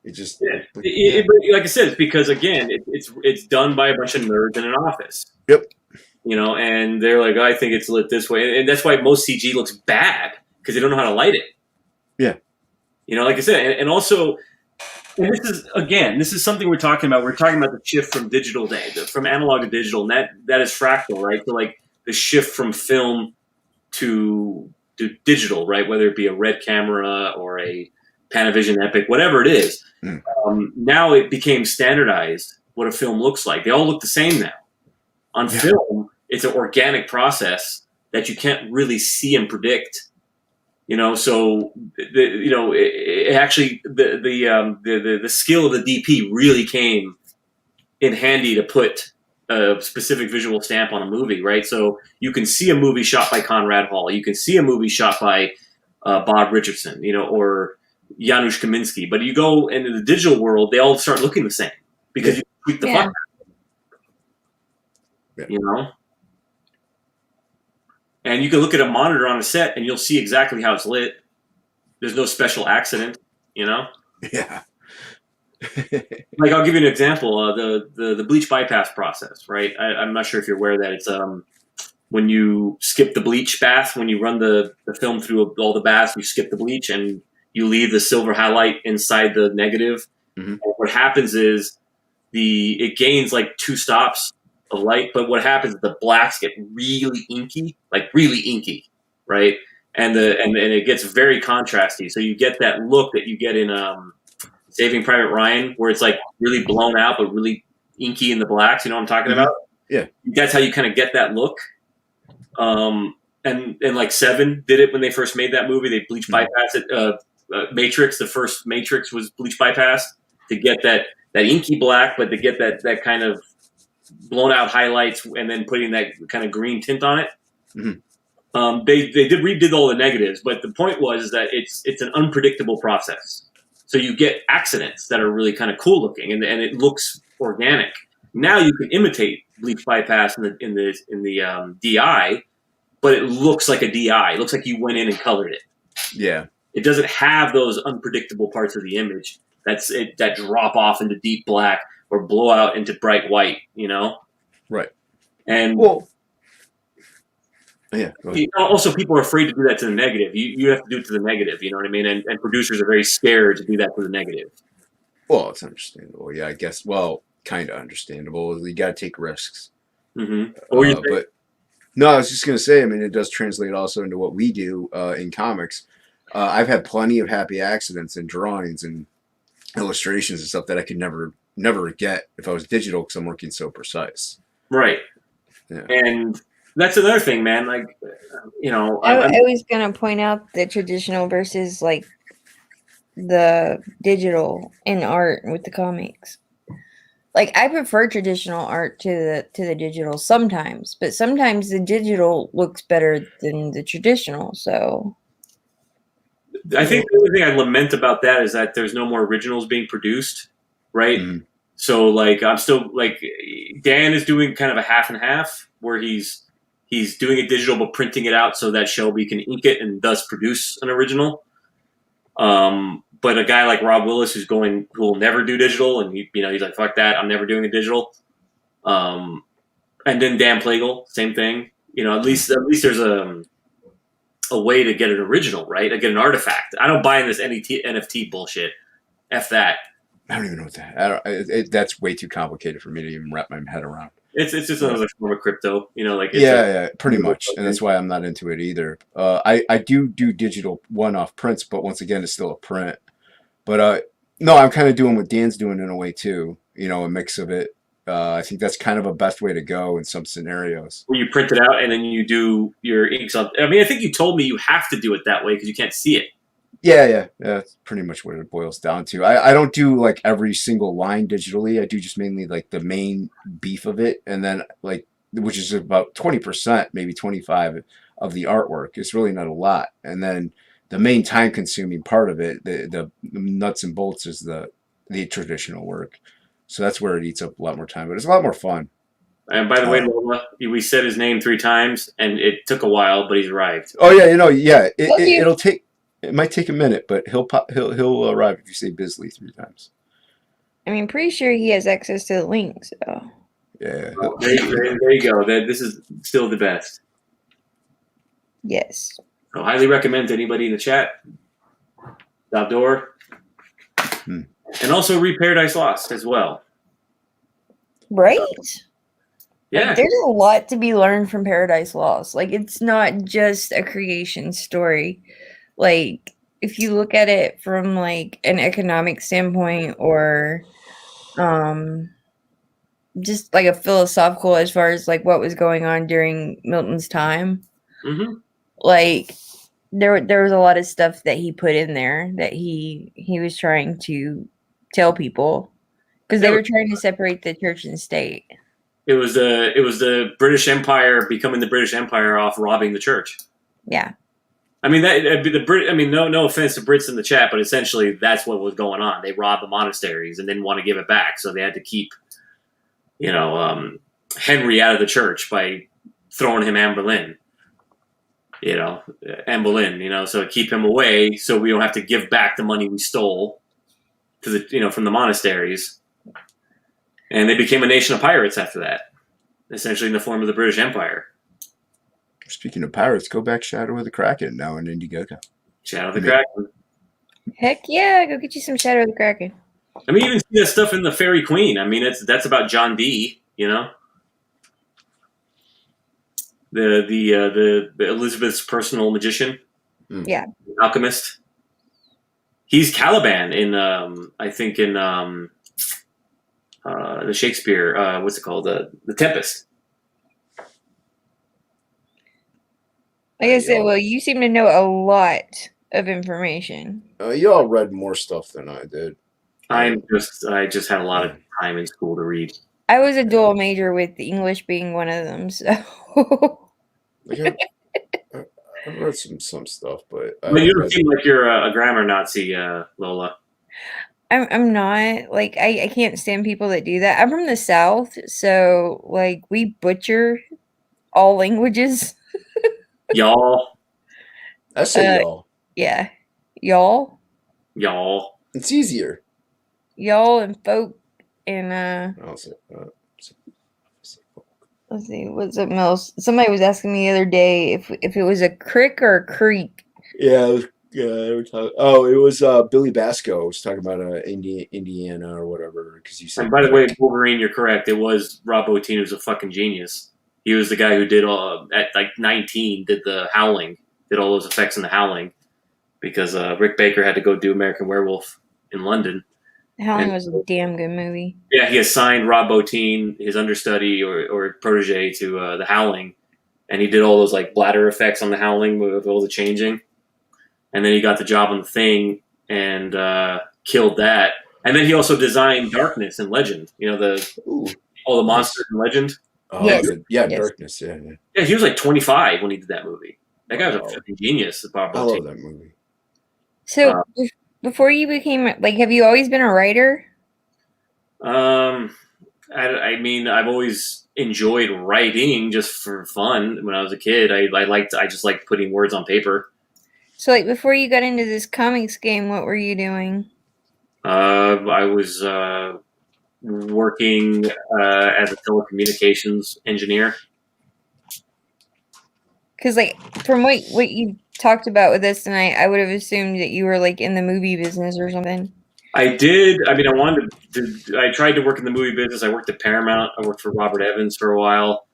It just,
Yeah,
yeah.
like I said, it's because again, it's done by a bunch of nerds in an office.
Yep.
And they're like, I think it's lit this way, and that's why most CG looks bad because they don't know how to light it.
Yeah.
Like I said, and also, and this is something we're talking about. We're talking about the shift from digital from analog to digital, and that is fractal, right? So like the shift from film to digital, right? Whether it be a red camera or a Panavision Epic, whatever it is.
Mm.
Now it became standardized what a film looks like. They all look the same now. On film, it's an organic process that you can't really see and predict. So it actually the skill of the DP really came in handy to put a specific visual stamp on a movie, right? So you can see a movie shot by Conrad Hall, you can see a movie shot by Bob Richardson, or Janusz Kaminski, but you go into the digital world, they all start looking the same because you tweak the fuck out.
Yeah.
And you can look at a monitor on a set and you'll see exactly how it's lit. There's no special accident,
Yeah.
Like I'll give you an example. The bleach bypass process, right? I'm not sure if you're aware of that. It's when you skip the bleach bath, when you run the film through all the baths, you skip the bleach and you leave the silver highlight inside the negative.
Mm-hmm.
What happens is it gains like 2 stops of light, but what happens is the blacks get really inky, right? And it gets very contrasty. So you get that look that you get in Saving Private Ryan, where it's like really blown out but really inky in the blacks. You know what I'm talking about?
Yeah.
That's how you kind of get that look. And like Seven did it when they first made that movie. They bleach bypassed it. Matrix, the first Matrix was bleach bypassed to get that inky black, but to get that kind of blown out highlights and then putting that kind of green tint on it.
Mm-hmm.
They redid all the negatives, but the point was that it's an unpredictable process. So you get accidents that are really kind of cool looking, and it looks organic. Now you can imitate bleach bypass in the DI, but it looks like a DI. It looks like you went in and colored it.
Yeah.
It doesn't have those unpredictable parts of the image that drop off into deep black or blow out into bright white.
Right.
And
yeah.
Also, people are afraid to do that to the negative. You have to do it to the negative. You know what I mean? And producers are very scared to do that to the negative.
Well, it's understandable. Yeah, I guess. Well, kind of understandable. You got to take risks.
Mm-hmm.
But no, I was just going to say, I mean, it does translate also into what we do in comics. I've had plenty of happy accidents in drawings and illustrations and stuff that I could never get if I was digital because I'm working so precise.
Right.
Yeah.
And that's another thing, man. Like,
I was going to point out the traditional versus like the digital in art with the comics. Like I prefer traditional art to the digital sometimes, but sometimes the digital looks better than the traditional. So
I think the only thing I lament about that is that there's no more originals being produced, right?
Mm-hmm.
So like I'm still like Dan is doing kind of a half and half where he's doing it digital but printing it out so that Shelby can ink it and thus produce an original. But a guy like Rob Willis who will never do digital and he's like, fuck that, I'm never doing a digital. And then Dan Plagle, same thing. At least there's a way to get an original, right? To get an artifact. I don't buy in this NFT bullshit. F that.
I don't even know what that. That's way too complicated for me to even wrap my head around.
It's just another form of crypto.
Yeah, pretty much, and that's why I'm not into it either. I do digital one-off prints, but once again, it's still a print. But no, I'm kind of doing what Dan's doing in a way too. A mix of it. I think that's kind of a best way to go in some scenarios.
Where you print it out and then you do your inks on. I mean, I think you told me you have to do it that way because you can't see it.
Yeah. That's pretty much what it boils down to. I don't do like every single line digitally. I do just mainly like the main beef of it, and then like which is about 20%, maybe 25 of the artwork. It's really not a lot, and then the main time consuming part of it, the nuts and bolts, is the traditional work. So that's where it eats up a lot more time, but it's a lot more fun.
And by the way, Lola, we said his name 3 times, and it took a while, but he's arrived.
Oh yeah, it'll take. It might take a minute, but he'll arrive if you say Bisley 3 times.
I mean, pretty sure he has access to the link, so.
Yeah.
There you go. This is still the best.
Yes.
So highly recommend to anybody in the chat. Outdoor. And also read Paradise Lost as well.
Right?
Yeah.
Like, there's a lot to be learned from Paradise Lost. Like, it's not just a creation story. Like, if you look at it from like an economic standpoint, or just like a philosophical, as far as like what was going on during Milton's time, like there was a lot of stuff that he put in there that he was trying to tell people, because they were trying to separate the church and state.
It was the British Empire becoming the British Empire off robbing the church.
Yeah.
I mean the Brit. I mean, no offense to Brits in the chat, but essentially that's what was going on. They robbed the monasteries and didn't want to give it back, so they had to keep, Henry out of the church by throwing him Anne Boleyn. Anne Boleyn. So keep him away, so we don't have to give back the money we stole to the from the monasteries. And they became a nation of pirates after that, essentially in the form of the British Empire.
Speaking of pirates, go back Shadow of the Kraken now in Indiegogo.
Shadow of the Kraken.
Heck yeah, go get you some Shadow of the Kraken.
I mean, you even see that stuff in the Fairy Queen. I mean, that's about John Dee. The Elizabeth's personal magician.
Yeah.
Alchemist. He's Caliban in I think in the Shakespeare. What's it called? The Tempest.
Like I said, well, you seem to know a lot of information.
Y'all read more stuff than I did.
I just had a lot of time in school to read.
I was a dual major, with English being one of them, so.
I've read some stuff, but
you don't seem like you're a grammar Nazi, Lola.
I'm not. Like, I can't stand people that do that. I'm from the South, so like we butcher all languages.
Y'all. I say y'all.
Yeah. Y'all.
Y'all.
It's easier.
Y'all and folk and
let's
see, what's something else? Somebody was asking me the other day if it was a crick or a creek.
Yeah, they were talking. Oh, it was Billy Basco was talking about Indiana or whatever, because you said.
And by the way, Wolverine, you're correct. It was Rob Bottin, who's a fucking genius. He was the guy who did at like 19 did the Howling, did all those effects in the Howling, because Rick Baker had to go do American Werewolf in London.
The Howling was a damn good movie.
Yeah, he assigned Rob Bottin, his understudy or protege, to the Howling, and he did all those like bladder effects on the Howling with all the changing. And then he got the job on the Thing and killed that. And then he also designed Darkness and Legend. All the monsters in Legend.
Oh, yes. Darkness. Yeah.
Yeah, he was like 25 when he did that movie. That guy was a fucking genius.
I love that movie.
So before you became have you always been a writer?
I mean, I've always enjoyed writing just for fun. When I was a kid, I just liked putting words on paper.
So like before you got into this comics game, what were you doing?
I was working as a telecommunications engineer.
Because like from what you talked about with us tonight, I would have assumed that you were like in the movie business or something.
I did. I mean, I wanted to. I tried to work in the movie business. I worked at Paramount. I worked for Robert Evans for a while.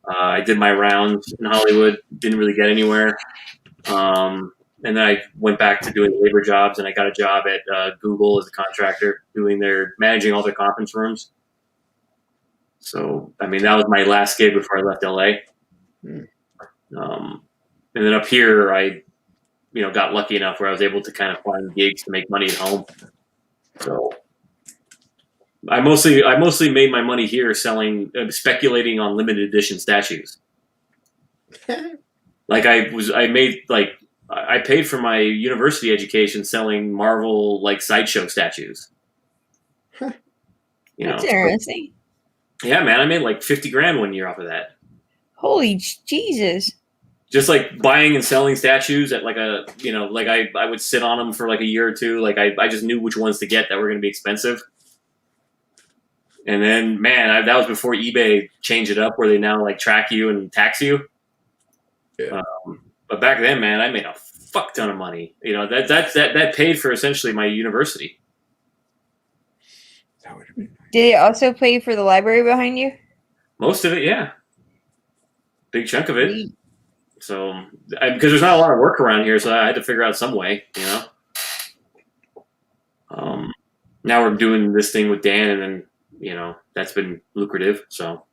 I did my rounds in Hollywood. Didn't really get anywhere. And then I went back to doing labor jobs, and I got a job at Google as a contractor, managing all their conference rooms. So, I mean, that was my last gig before I left LA. And then up here, I, got lucky enough where I was able to kind of find gigs to make money at home. So, I mostly made my money here speculating on limited edition statues. Like I paid for my university education selling Marvel like sideshow statues.
That's interesting.
Yeah, man, I made like $50,000 one year off of that.
Holy Jesus!
Just like buying and selling statues at like I would sit on them for like a year or two. Like I just knew which ones to get that were going to be expensive. And then, man, that was before eBay changed it up where they now like track you and tax you.
Yeah.
But back then, man, I made a fuck ton of money. That paid for essentially my university.
That would have been nice.
Did it also pay for the library behind you?
Most of it, yeah. Big chunk of it. So, because there's not a lot of work around here, so I had to figure out some way, Now we're doing this thing with Dan, and then, that's been lucrative, so.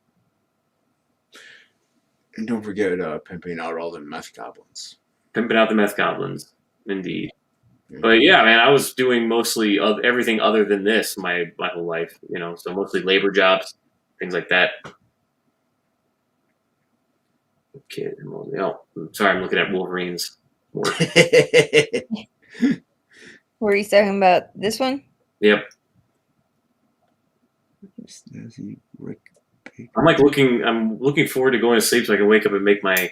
And don't forget pimping out all the meth goblins.
Pimping out the meth goblins, indeed. But yeah, man, I was doing mostly everything other than this my whole life, so mostly labor jobs, things like that. Okay, sorry, I'm looking at Wolverine's work.
Were you talking about this one?
Yep. I'm looking forward to going to sleep so I can wake up and make my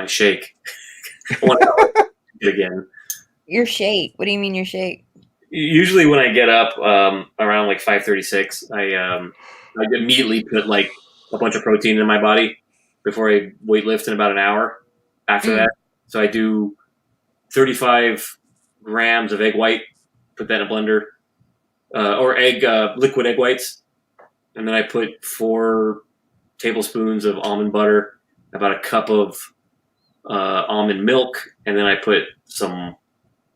shake. I want to again.
Your shake? What do you mean your shake?
Usually when I get up around like 5:36, I immediately put like a bunch of protein in my body before I weight lift in about an hour after that. So I do 35 grams of egg white, put that in a blender, or liquid egg whites. And then I put 4 tablespoons of almond butter, about a cup of almond milk, and then I put some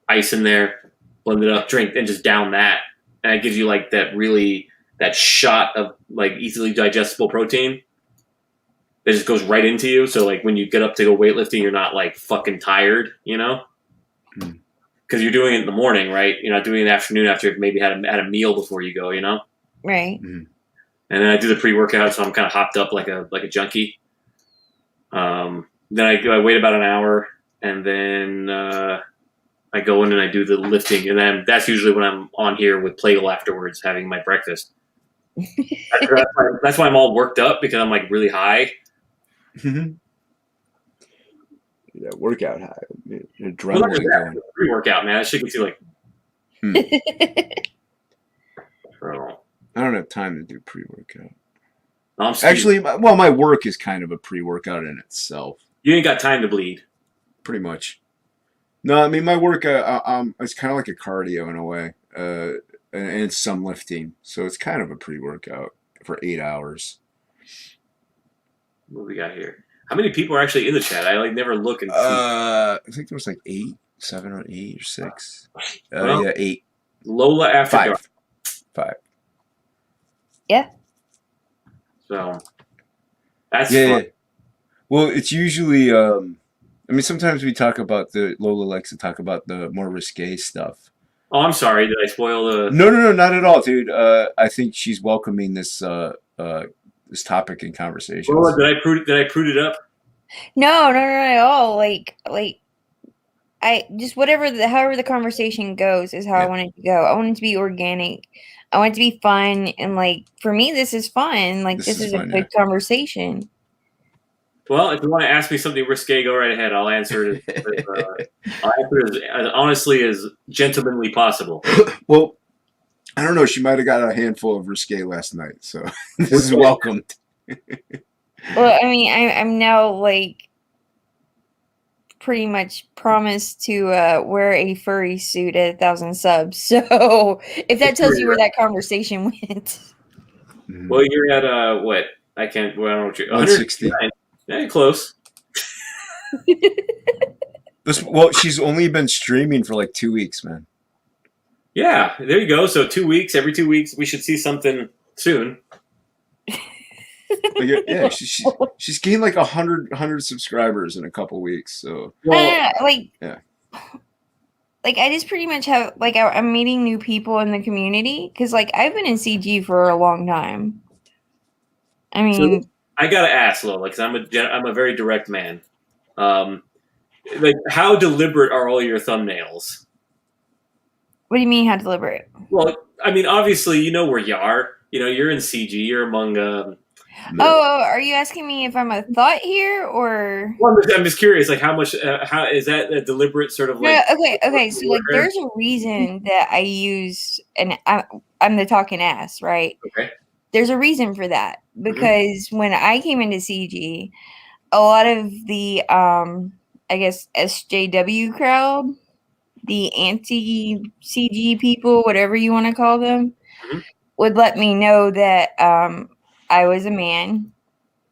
ice in there, blend it up, drink, and just down that. And it gives you like that shot of like easily digestible protein that just goes right into you. So like when you get up to go weightlifting, you're not like fucking tired, Because you're doing it in the morning, right? You're not doing it in the afternoon after you've maybe had a meal before you go,
Right.
Mm-hmm.
And then I do the pre-workout, so I'm kind of hopped up like a junkie. Then I wait about an hour, and then I go in and I do the lifting, and then that's usually when I'm on here with Plagle afterwards, having my breakfast. That's why I'm all worked up, because I'm like really high.
That workout high, adrenaline going.
Pre-workout, man, that shit gets you like. So.
I don't have time to do pre-workout.
No,
actually, my work is kind of a pre-workout in itself.
You ain't got time to bleed.
Pretty much. No, I mean, my work, it's kind of like a cardio in a way, and it's some lifting. So it's kind of a pre-workout for 8 hours.
What do we got here? How many people are actually in the chat? I never look and see.
I think there was like 7 or 8 or 6. Yeah, 8.
Lola after
5.
dark.
5.
Yeah.
So that's
fun.
Yeah.
Well, it's usually sometimes we talk about Lola likes to talk about the more risque stuff.
Oh, I'm sorry. Did I spoil the?
No, not at all, dude. I think she's welcoming this this topic in conversation.
Lola, did I prude it up?
No, not at all. Like I just however the conversation goes is how I want it to go. I want it to be organic. I want it to be fun, and like for me, this is fun. Like this is fun, a good conversation.
Well, if you want to ask me something risque, go right ahead. I'll answer it. I'll answer it as honestly as gentlemanly possible.
Well, I don't know. She might have got a handful of risque last night, so this is welcomed.
Well, I mean, I'm now like pretty much promised to wear a furry suit at 1,000 subs. So if that tells you where that conversation went.
Well, you're at what? I can't. Well, I don't know what you're.
160.
Yeah, close.
Well, she's only been streaming for like 2 weeks, man.
Yeah, there you go. So 2 weeks. Every 2 weeks, we should see something soon.
Like, yeah, she's gained like 100 subscribers in a couple weeks. So
Well,
yeah.
Like I just pretty much have like I'm meeting new people in the community because like I've been in CG for a long time. I mean,
so I gotta ask Lola because I'm a very direct man. Like, how deliberate are all your thumbnails?
what do you mean how deliberate?
Well, I mean, obviously, you know where you are. You know, you're in CG. You're among.
Oh, are you asking me if I'm a thought here or?
Well, I'm just curious. Like, how much? How is that a deliberate sort of like?
No, okay. So like, there's a reason that I use, and I'm the talking ass, right?
Okay.
There's a reason for that because when I came into CG, a lot of the I guess SJW crowd, the anti CG people, whatever you want to call them, would let me know that I was a man.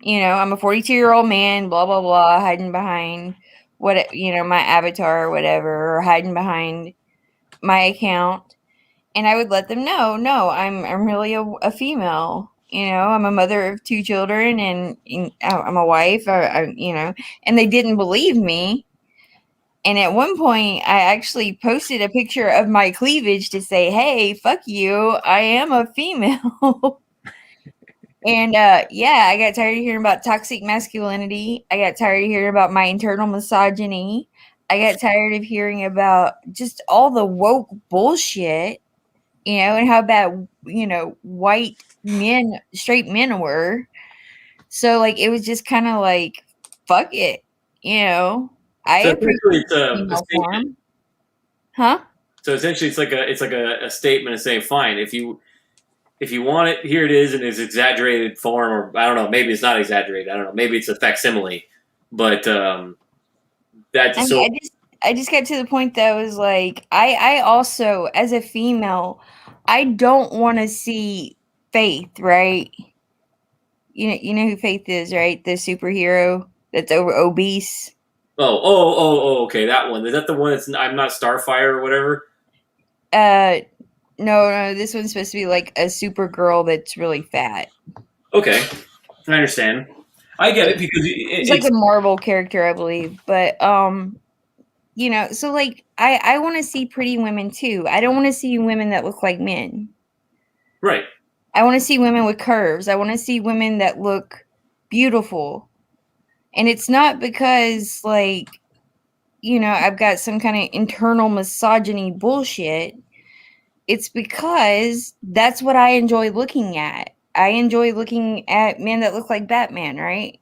You know, I'm a 42-year-old man, blah blah blah, hiding behind what my avatar or whatever, or hiding behind my account, and I would let them know, no, I'm really a female. You know, I'm a mother of 2 children, and I'm a wife. And they didn't believe me. And at one point, I actually posted a picture of my cleavage to say, "Hey, fuck you, I am a female." And yeah, I got tired of hearing about toxic masculinity. I got tired of hearing about my internal misogyny. I got tired of hearing about just all the woke bullshit, and how bad, white men, straight men were. So, like, it was just kind of like, fuck it, I
So
appreciate
essentially, it's
the
a
female
statement.
form. Huh?
So essentially, it's like a statement of saying, fine, if you want it, here it is in its exaggerated form, or I don't know, maybe it's not exaggerated. I don't know, maybe it's a facsimile, but that's
I
so.
mean, I just got to the point that I was like, I also, as a female, I don't want to see Faith, right? You know who Faith is, right? The superhero that's obese.
Okay, that one. Is that the one that's I'm not Starfire or whatever?
No, this one's supposed to be like a super girl that's really fat.
Okay, I understand. I get it because
It's like a Marvel character, I believe. But so like I want to see pretty women too. I don't want to see women that look like men.
right.
I want to see women with curves. I want to see women that look beautiful. And it's not because like I've got some kind of internal misogyny bullshit. It's because that's what I enjoy looking at. I enjoy looking at men that look like Batman, right?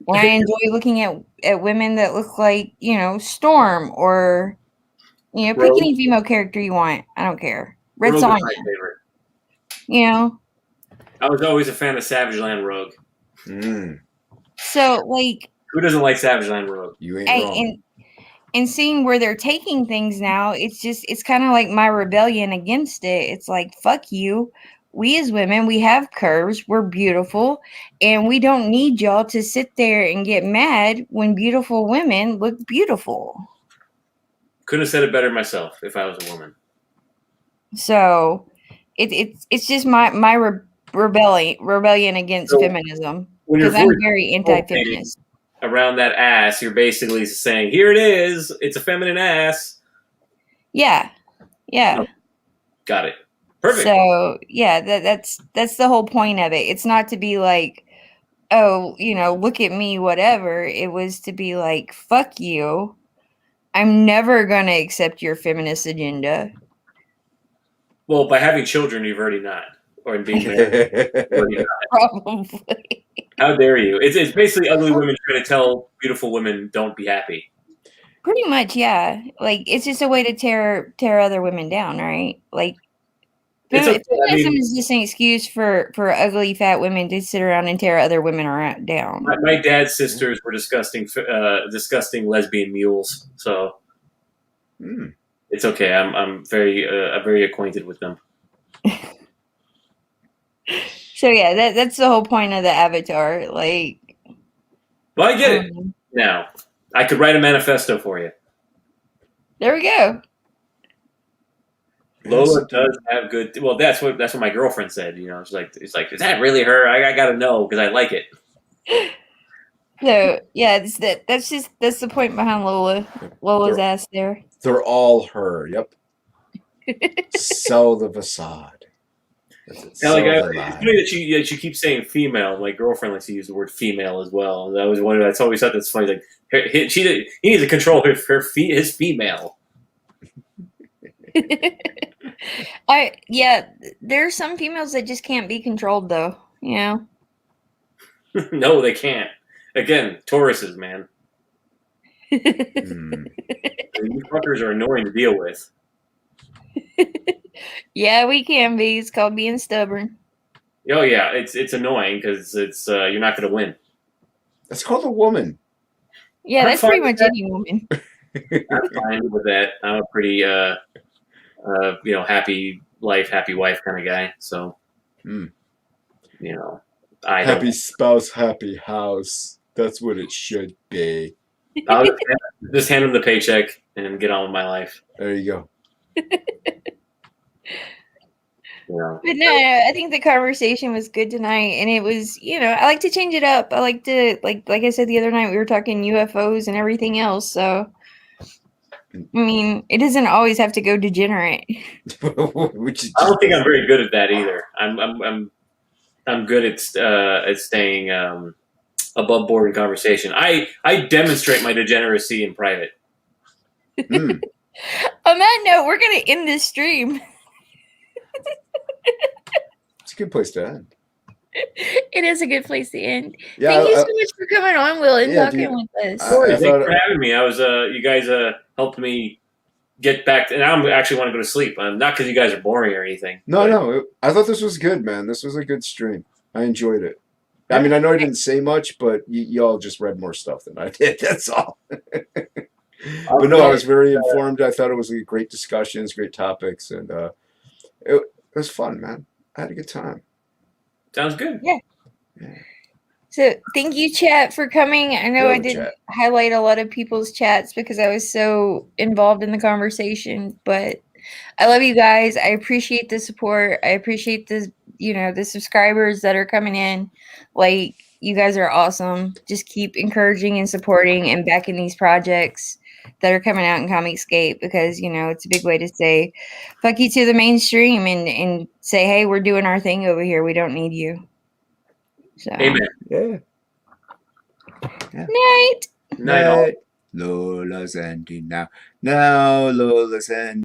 And I enjoy looking at women that look like, Storm, or, pick
Rogue,
any female character you want. I don't care. Red
Rogue is
Sonja,
my favorite.
you know?
I was always a fan of Savage Land Rogue.
So, like,
Who doesn't like Savage Land Rogue?
You ain't wrong.
And seeing where they're taking things now, it's kind of like my rebellion against it. It's like, fuck you. We as women, we have curves, we're beautiful, and we don't need y'all to sit there and get mad when beautiful women look beautiful.
Couldn't have said it better myself if I was a woman.
So it's just my rebellion against feminism, because I'm very anti-feminist.
Around that ass, you're basically saying, here it is, it's a feminine ass.
Yeah.
Oh, got it. Perfect.
So yeah, that's the whole point of it. It's not to be like, oh, look at me, whatever. It was to be like, fuck you. I'm never gonna accept your feminist agenda.
Well, by having children, you've already not. Or in being married,
Probably.
How dare you? It's basically ugly women trying to tell beautiful women don't be happy.
Pretty much, yeah. Like, it's just a way to tear other women down, right? Like,
It's okay. I
Feminism
mean,
is just an excuse for ugly fat women to sit around and tear other women around down.
my dad's sisters were disgusting lesbian mules. So
Mm.
it's okay. I'm very acquainted with them.
So yeah, that's the whole point of the avatar. Like,
Well, I get it now. I could write a manifesto for you.
there we go.
Lola does have good. Well, that's what my girlfriend said. You know, it's like, is that really her? I got to know because I like it.
So yeah, that's the point behind Lola's ass there.
They're all her. Yep. Sell the facade.
Now, like, it's funny that she keeps saying female. My girlfriend likes to use the word female as well. And I was wondering. That's always thought that's funny. Like, he needs to control his female.
There are some females that just can't be controlled though. You know.
No, they can't. Again, Tauruses, man.
Hmm.
These fuckers are annoying to deal with.
Yeah, we can be. It's called being stubborn.
Oh yeah, it's annoying because it's you're not going to win.
That's called a woman.
Yeah,
I'm
that's
fine
pretty
with
much
that.
any woman.
I'm fine with that. I'm a pretty happy life, happy wife kind of guy. So,
Mm.
you know, I
Happy spouse, happy house. That's what it should be.
I'll just hand him the paycheck and get on with my life.
There you go.
You know.
But no, I think the conversation was good tonight, and it was, I like to change it up. I like to, like I said the other night, we were talking UFOs and everything else. So, I mean, it doesn't always have to go degenerate.
I don't think I'm very good at that either. I'm good at staying above board in conversation. I demonstrate my degeneracy in private.
Mm.
On that note, we're gonna end this stream.
It's a good place to end.
It is a good place to end.
Yeah,
Thank you so much for coming on, Will, and talking with us.
Thanks for having me. I was you guys helped me get back, and I actually want to go to sleep. Not because you guys are boring or anything.
No. I thought this was good, man. This was a good stream. I enjoyed it. I mean, I know I didn't say much, but y'all just read more stuff than I did. That's all. But no, I was very informed. I thought it was great discussions, great topics, and it was fun, man. I had a good time.
Sounds good.
Yeah. So thank you, chat, for coming. I know I didn't highlight a lot of people's chats because I was so involved in the conversation, but I love you guys. I appreciate the support. I appreciate the subscribers that are coming in. Like, you guys are awesome. Just keep encouraging and supporting and backing these projects that are coming out in Comicscape, because, it's a big way to say fuck you to the mainstream and say, hey, we're doing our thing over here. We don't need you. So.
Amen.
Yeah.
Night.
Night all.
Lola's ending now. Now Lola's ending.